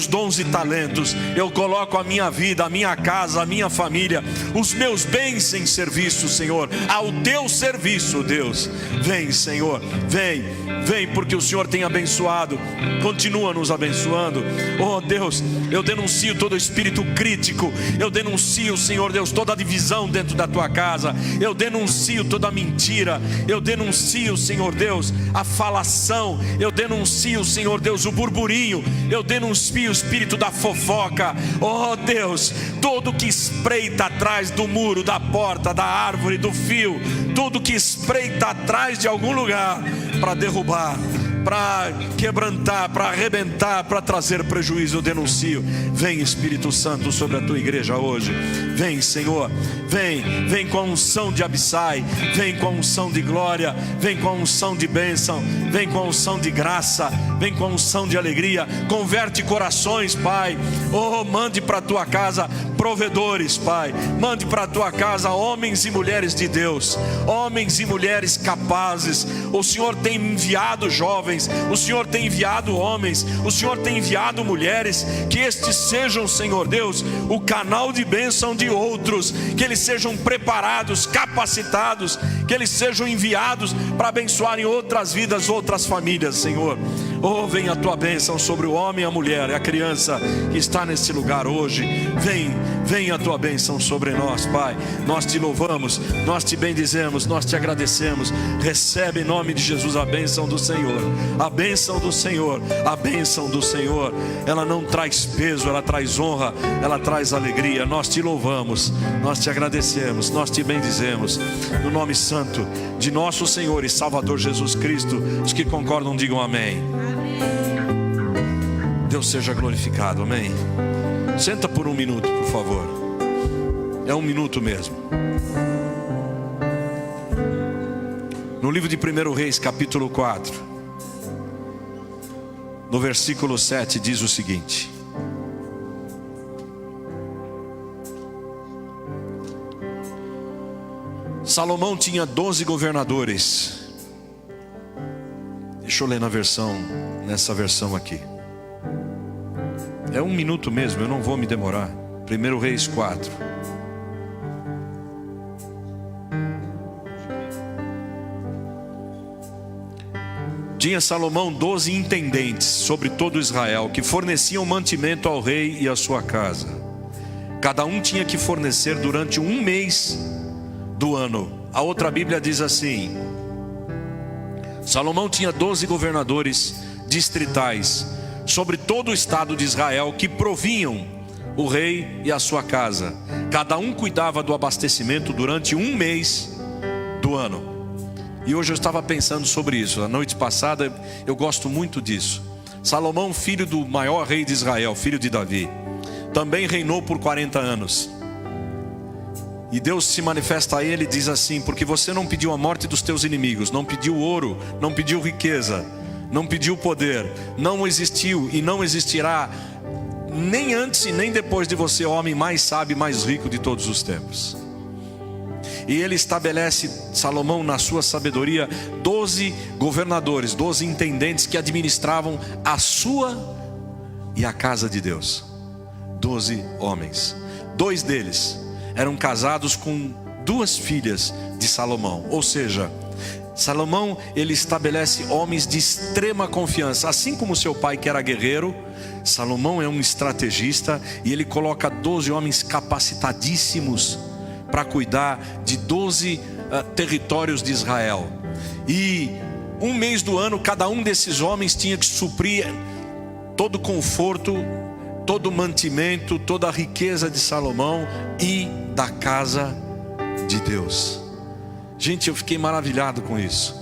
dons e talentos, eu coloco a minha vida, a minha casa, a minha família, os meus bens em serviço, Senhor, ao Teu serviço, Deus. Vem, Senhor, vem, porque o Senhor tem abençoado, continua nos abençoando. Oh Deus, eu denuncio todo espírito crítico, eu denuncio, Senhor Deus, toda a divisão dentro da Tua casa, eu denuncio toda a mentira, eu denuncio, Senhor Deus, a falação, eu denuncio, Senhor Deus, o burburinho, eu denuncio o espírito da fofoca. Oh Deus, tudo que espreita atrás do muro, da porta, da árvore, do fio, tudo que espreita atrás de algum lugar para derrubar, para quebrantar, para arrebentar, para trazer prejuízo, eu denuncio. Vem, Espírito Santo, sobre a Tua igreja hoje. Vem, Senhor, vem com a unção de Abissai, vem com a unção de glória, vem com a unção de bênção, vem com a unção de graça, vem com a unção de alegria. Converte corações, Pai. Oh, mande para a Tua casa provedores, Pai. Mande para a Tua casa homens e mulheres de Deus, homens e mulheres capazes. O Senhor tem enviado jovens, o Senhor tem enviado homens, o Senhor tem enviado mulheres, que estes sejam, Senhor Deus, o canal de bênção de outros, que eles sejam preparados, capacitados, que eles sejam enviados para abençoarem outras vidas, outras famílias, Senhor. Oh, vem a Tua bênção sobre o homem, a mulher e a criança que está nesse lugar hoje. Vem a Tua bênção sobre nós, Pai. Nós Te louvamos, nós Te bendizemos, nós Te agradecemos. Recebe em nome de Jesus a bênção do Senhor, a bênção do Senhor, a bênção do Senhor. Ela não traz peso, ela traz honra, ela traz alegria. Nós Te louvamos, nós Te agradecemos, nós Te bendizemos, no nome santo de nosso Senhor e Salvador Jesus Cristo. Os que concordam digam amém. Deus seja glorificado, amém. Senta por um minuto, por favor. É um minuto mesmo. No livro de 1 Reis, capítulo 4, no versículo 7, diz o seguinte: Salomão tinha 12 governadores. Deixa eu ler nessa versão aqui. É um minuto mesmo, eu não vou me demorar. 1 Reis 4. Tinha Salomão 12 intendentes sobre todo Israel, que forneciam mantimento ao rei e à sua casa. Cada um tinha que fornecer durante um mês do ano. A outra Bíblia diz assim: Salomão tinha 12 governadores distritais sobre todo o estado de Israel, que provinham o rei e a sua casa. Cada um cuidava do abastecimento durante um mês do ano. E hoje eu estava pensando sobre isso. A noite passada eu gosto muito disso. Salomão, filho do maior rei de Israel, filho de Davi, também reinou por 40 anos. E Deus se manifesta a ele e diz assim: porque você não pediu a morte dos teus inimigos, não pediu ouro, não pediu riqueza, não pediu poder, não existiu e não existirá, nem antes e nem depois de você, homem mais sábio e mais rico de todos os tempos. E ele estabelece, Salomão, na sua sabedoria, 12 governadores, 12 intendentes que administravam a sua e a casa de Deus. 12 homens. 2 deles eram casados com 2 filhas de Salomão. Ou seja, Salomão, ele estabelece homens de extrema confiança. Assim como seu pai, que era guerreiro, Salomão é um estrategista, e ele coloca 12 homens capacitadíssimos para cuidar de 12 territórios de Israel. E um mês do ano, cada um desses homens tinha que suprir todo o conforto, todo o mantimento, toda a riqueza de Salomão e da casa de Deus. Gente, eu fiquei maravilhado com isso.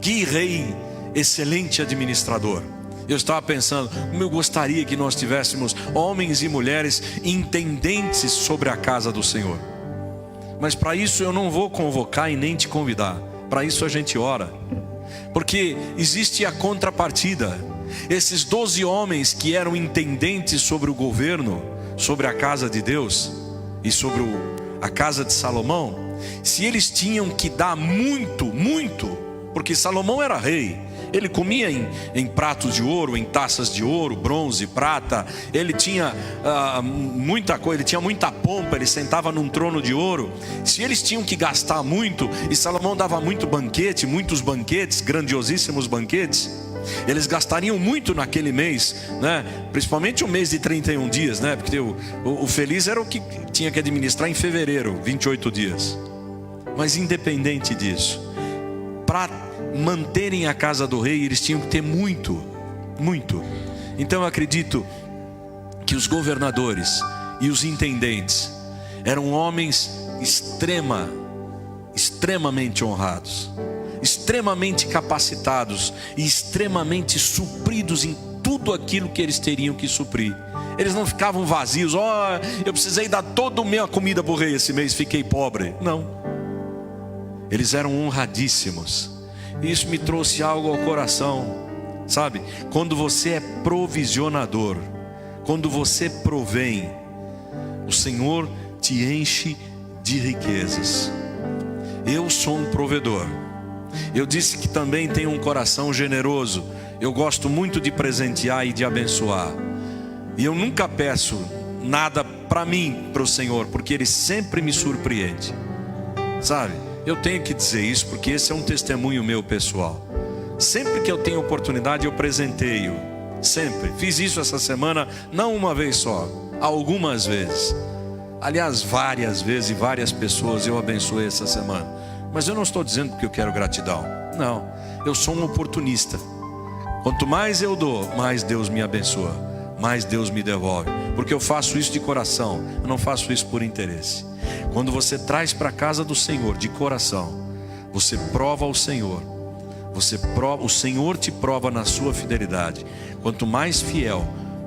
Que rei excelente administrador. Eu estava pensando, como eu gostaria que nós tivéssemos homens e mulheres intendentes sobre a casa do Senhor. Mas para isso eu não vou convocar e nem te convidar. Para isso a gente ora. Porque existe a contrapartida. Esses 12 homens que eram intendentes sobre o governo, sobre a casa de Deus e sobre a casa de Salomão, se eles tinham que dar muito, porque Salomão era rei, ele comia em pratos de ouro, em taças de ouro, bronze, prata, ele tinha muita coisa, ele tinha muita pompa, ele sentava num trono de ouro. Se eles tinham que gastar muito, e Salomão dava muitos banquetes, grandiosíssimos banquetes, eles gastariam muito naquele mês, né? Principalmente o mês de 31 dias, né? Porque o feliz era o que tinha que administrar em fevereiro, 28 dias. Mas independente disso, para manterem a casa do rei, eles tinham que ter muito. Então eu acredito que os governadores e os intendentes eram homens extremamente honrados, extremamente capacitados e extremamente supridos em tudo aquilo que eles teriam que suprir. Eles não ficavam vazios, eu precisei dar toda a minha comida para o rei esse mês, fiquei pobre. Não, eles eram honradíssimos. Isso me trouxe algo ao coração, sabe? Quando você é provisionador, quando você provém, o Senhor te enche de riquezas. Eu sou um provedor. Eu disse que também tenho um coração generoso. Eu gosto muito de presentear e de abençoar. E eu nunca peço nada para mim, para o Senhor, porque Ele sempre me surpreende, sabe? Eu tenho que dizer isso porque esse é um testemunho meu pessoal. Sempre que eu tenho oportunidade eu presenteio. Sempre. Fiz isso essa semana, não uma vez só, algumas vezes. Aliás, várias vezes e várias pessoas eu abençoei essa semana. Mas eu não estou dizendo porque eu quero gratidão. Não, eu sou um oportunista. Quanto mais eu dou, mais Deus me abençoa, mais Deus me devolve. Porque eu faço isso de coração, eu não faço isso por interesse. Quando você traz para a casa do Senhor de coração, você prova ao Senhor. O Senhor te prova na sua fidelidade. Quanto mais fiel,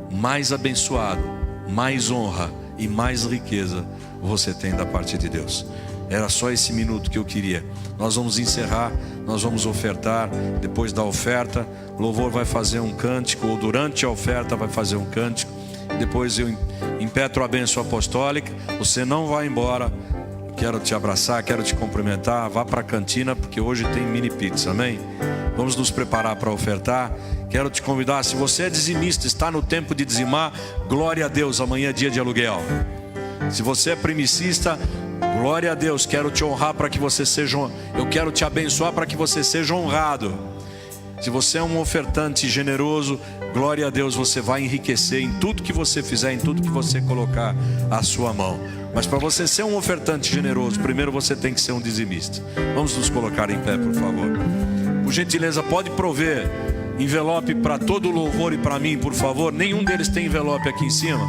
mais abençoado, mais honra e mais riqueza você tem da parte de Deus. Era só esse minuto que eu queria. Nós vamos encerrar, nós vamos ofertar. Depois da oferta, o louvor vai fazer um cântico, ou durante a oferta vai fazer um cântico. Depois eu impetro a bênção apostólica. Você não vai embora. Quero te abraçar, quero te cumprimentar. Vá para a cantina, porque hoje tem mini pizza, amém? Vamos nos preparar para ofertar. Quero te convidar, se você é dizimista, está no tempo de dizimar, glória a Deus, amanhã é dia de aluguel. Se você é primicista, glória a Deus, quero te honrar para que você seja, eu quero te abençoar para que você seja honrado. Se você é um ofertante generoso, glória a Deus, você vai enriquecer em tudo que você fizer, em tudo que você colocar a sua mão. Mas para você ser um ofertante generoso, primeiro você tem que ser um dizimista. Vamos nos colocar em pé, por favor. Por gentileza, pode prover envelope para todo o louvor e para mim, por favor. Nenhum deles tem envelope aqui em cima.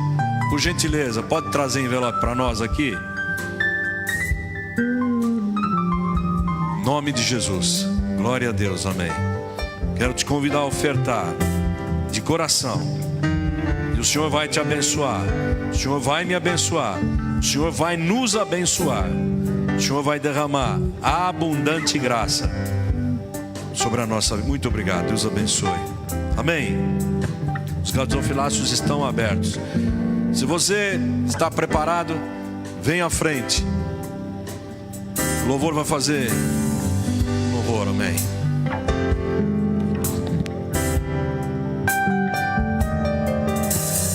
Por gentileza, pode trazer envelope para nós aqui. Em nome de Jesus, glória a Deus, amém. Quero te convidar a ofertar de coração. E o Senhor vai te abençoar. O Senhor vai me abençoar. O Senhor vai nos abençoar. O Senhor vai derramar abundante graça sobre a nossa vida. Muito obrigado, Deus abençoe. Amém. Os gasofilácios estão abertos. Se você está preparado, venha à frente. O louvor vai fazer louvor, amém.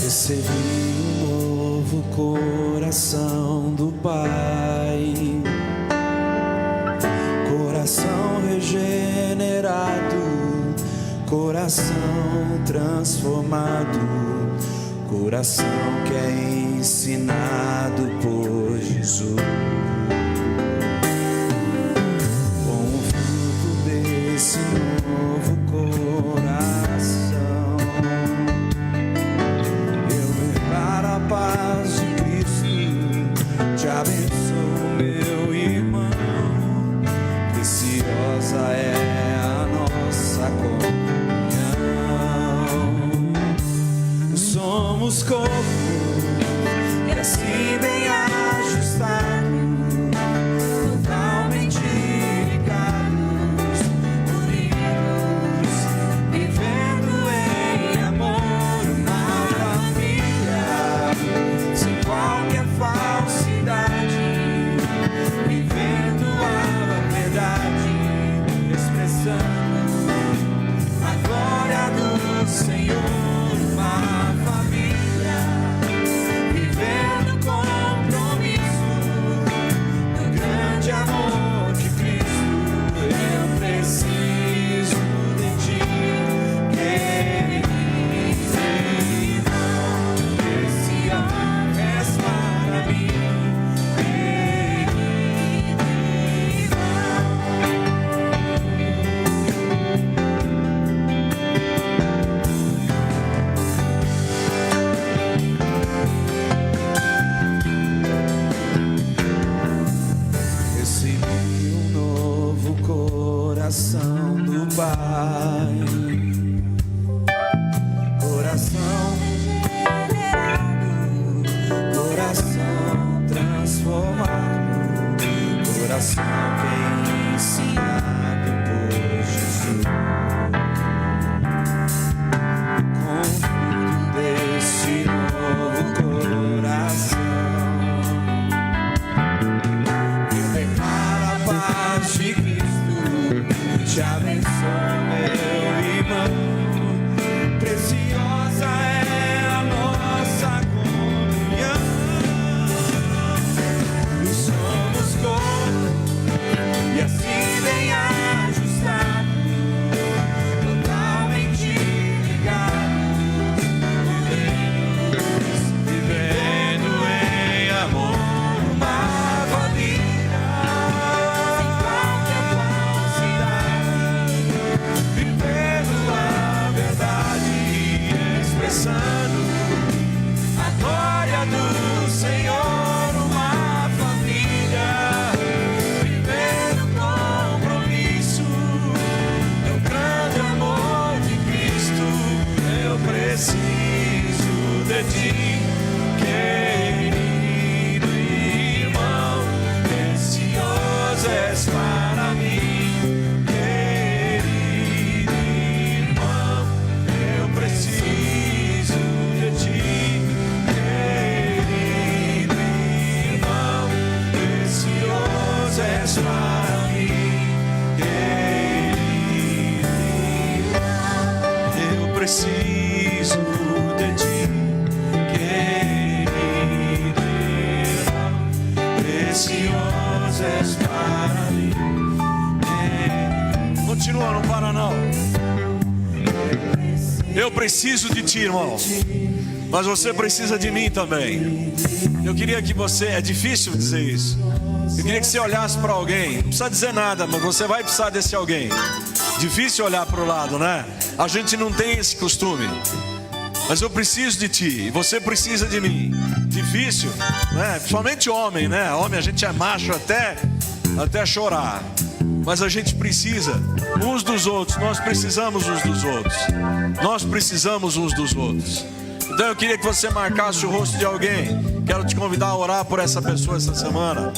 Recebi um novo coração do Pai, coração regenerado. coração transformado, coração que é ensinado por Jesus. Com o fruto desse novo coração, eu declaro a paz de Cristo, te abençoo, meu irmão. Preciosa é a nossa comunhão. Somos corpo e assim bem ajustado, totalmente ligados, unidos, vivendo em amor, uma família, sem qualquer falsidade, vivendo a verdade, expressando a glória do Senhor. Uma família vivendo compromisso do grande amor de Cristo. Eu preciso de ti, querido irmão. Esse amor és para mim, querido irmão. Recebi um novo coração do Pai, coração regenerado, coração transformado, coração que é ensinado por Jesus. Com o fruto desse novo coração, eu declaro a paz de Cristo, te abençoo, meu irmão. Preciosa é a nossa comunhão. Somos corpo e assim bem ajustado, totalmente ligados, vivendo em amor, uma família, sem qualquer falsidade, vivendo a verdade, expressando a glória do Senhor. Uma família vivendo compromisso do grande amor de Cristo. Eu preciso de ti, querido irmão. Precioso és para mim, querido irmão. Eu preciso de ti, querido irmão. Precioso és para mim, querido irmão. Eu preciso de ti, querido irmão. Precioso és para mim. Continua, não para não. Eu preciso de ti, irmão, mas você precisa de mim também. Eu queria que você, é difícil dizer isso, eu queria que você olhasse para alguém, não precisa dizer nada, mas você vai precisar desse alguém. Difícil olhar para o lado, né? A gente não tem esse costume. Mas eu preciso de ti, e você precisa de mim. Difícil, né? Principalmente homem, né? Homem, a gente é macho até chorar. Mas a gente precisa uns dos outros. Nós precisamos uns dos outros. Nós precisamos uns dos outros. Então eu queria que você marcasse o rosto de alguém. Quero te convidar a orar por essa pessoa essa semana.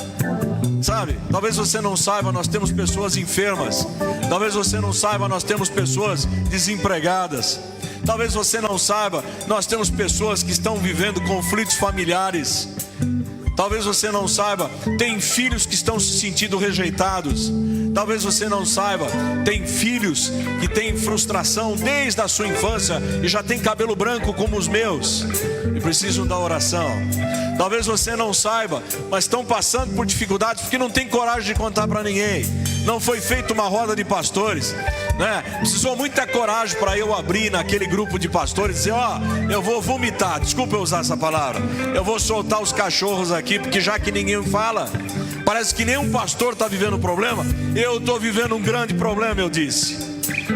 Sabe, talvez você não saiba, nós temos pessoas enfermas. Talvez você não saiba, nós temos pessoas desempregadas. Talvez você não saiba, nós temos pessoas que estão vivendo conflitos familiares. Talvez você não saiba, tem filhos que estão se sentindo rejeitados. Talvez você não saiba, tem filhos que têm frustração desde a sua infância e já tem cabelo branco como os meus e precisam da oração. Talvez você não saiba, mas estão passando por dificuldades porque não tem coragem de contar para ninguém. Não foi feita uma roda de pastores, né? Precisou muita coragem para eu abrir naquele grupo de pastores e dizer: ó, eu vou vomitar, desculpa eu usar essa palavra, eu vou soltar os cachorros aqui, porque já que ninguém fala, parece que nenhum pastor está vivendo um problema. Eu estou vivendo um grande problema, eu disse.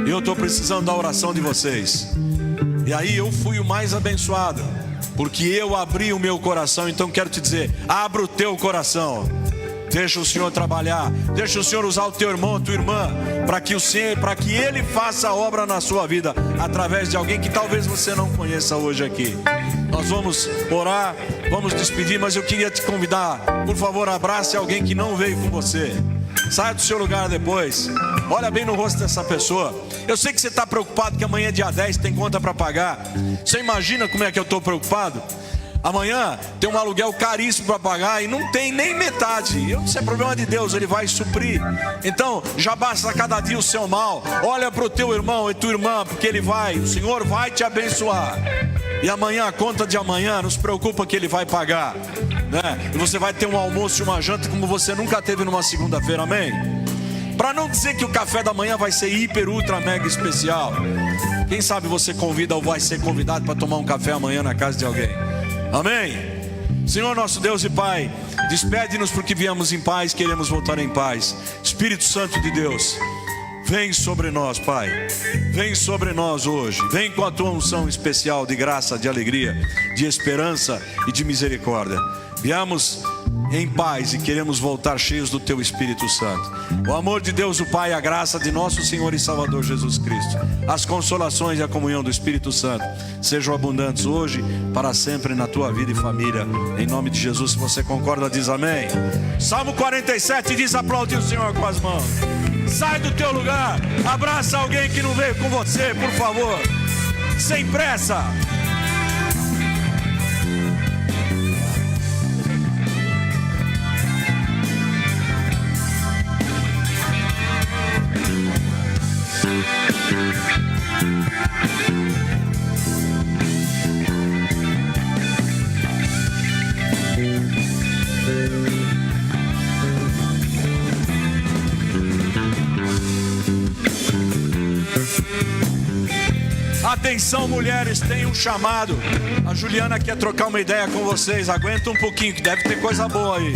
Eu estou precisando da oração de vocês. E aí eu fui o mais abençoado, porque eu abri o meu coração. Então quero te dizer, abra o teu coração. Deixa o Senhor trabalhar, deixa o Senhor usar o teu irmão, a tua irmã, para que Ele faça a obra na sua vida, através de alguém que talvez você não conheça hoje aqui. Nós vamos orar, vamos despedir, mas eu queria te convidar, por favor, abrace alguém que não veio com você. Saia do seu lugar depois, olha bem no rosto dessa pessoa. Eu sei que você está preocupado que amanhã é dia 10, tem conta para pagar. Você imagina como é que eu estou preocupado? Amanhã tem um aluguel caríssimo para pagar e não tem nem metade. Isso é problema de Deus, Ele vai suprir. Então já basta cada dia o seu mal. Olha para o teu irmão e tua irmã, porque o Senhor vai te abençoar. E amanhã, a conta de amanhã, não se preocupa que Ele vai pagar, né? E você vai ter um almoço e uma janta como você nunca teve numa segunda-feira, amém? Para não dizer que o café da manhã vai ser hiper, ultra, mega especial. Quem sabe você convida ou vai ser convidado para tomar um café amanhã na casa de alguém. Amém? Senhor nosso Deus e Pai, despede-nos porque viemos em paz, queremos voltar em paz. Espírito Santo de Deus, vem sobre nós, Pai. Vem sobre nós hoje. Vem com a tua unção especial de graça, de alegria, de esperança e de misericórdia. Viemos em paz e queremos voltar cheios do teu Espírito Santo. O amor de Deus o Pai, a graça de nosso Senhor e Salvador Jesus Cristo, as consolações e a comunhão do Espírito Santo sejam abundantes hoje, para sempre na tua vida e família, em nome de Jesus. Se você concorda, diz amém. Salmo 47 diz: aplaude o Senhor com as mãos. Sai do teu lugar, abraça alguém que não veio com você, por favor, sem pressa. Atenção, mulheres, tem um chamado. A Juliana quer trocar uma ideia com vocês. Aguenta um pouquinho que deve ter coisa boa aí.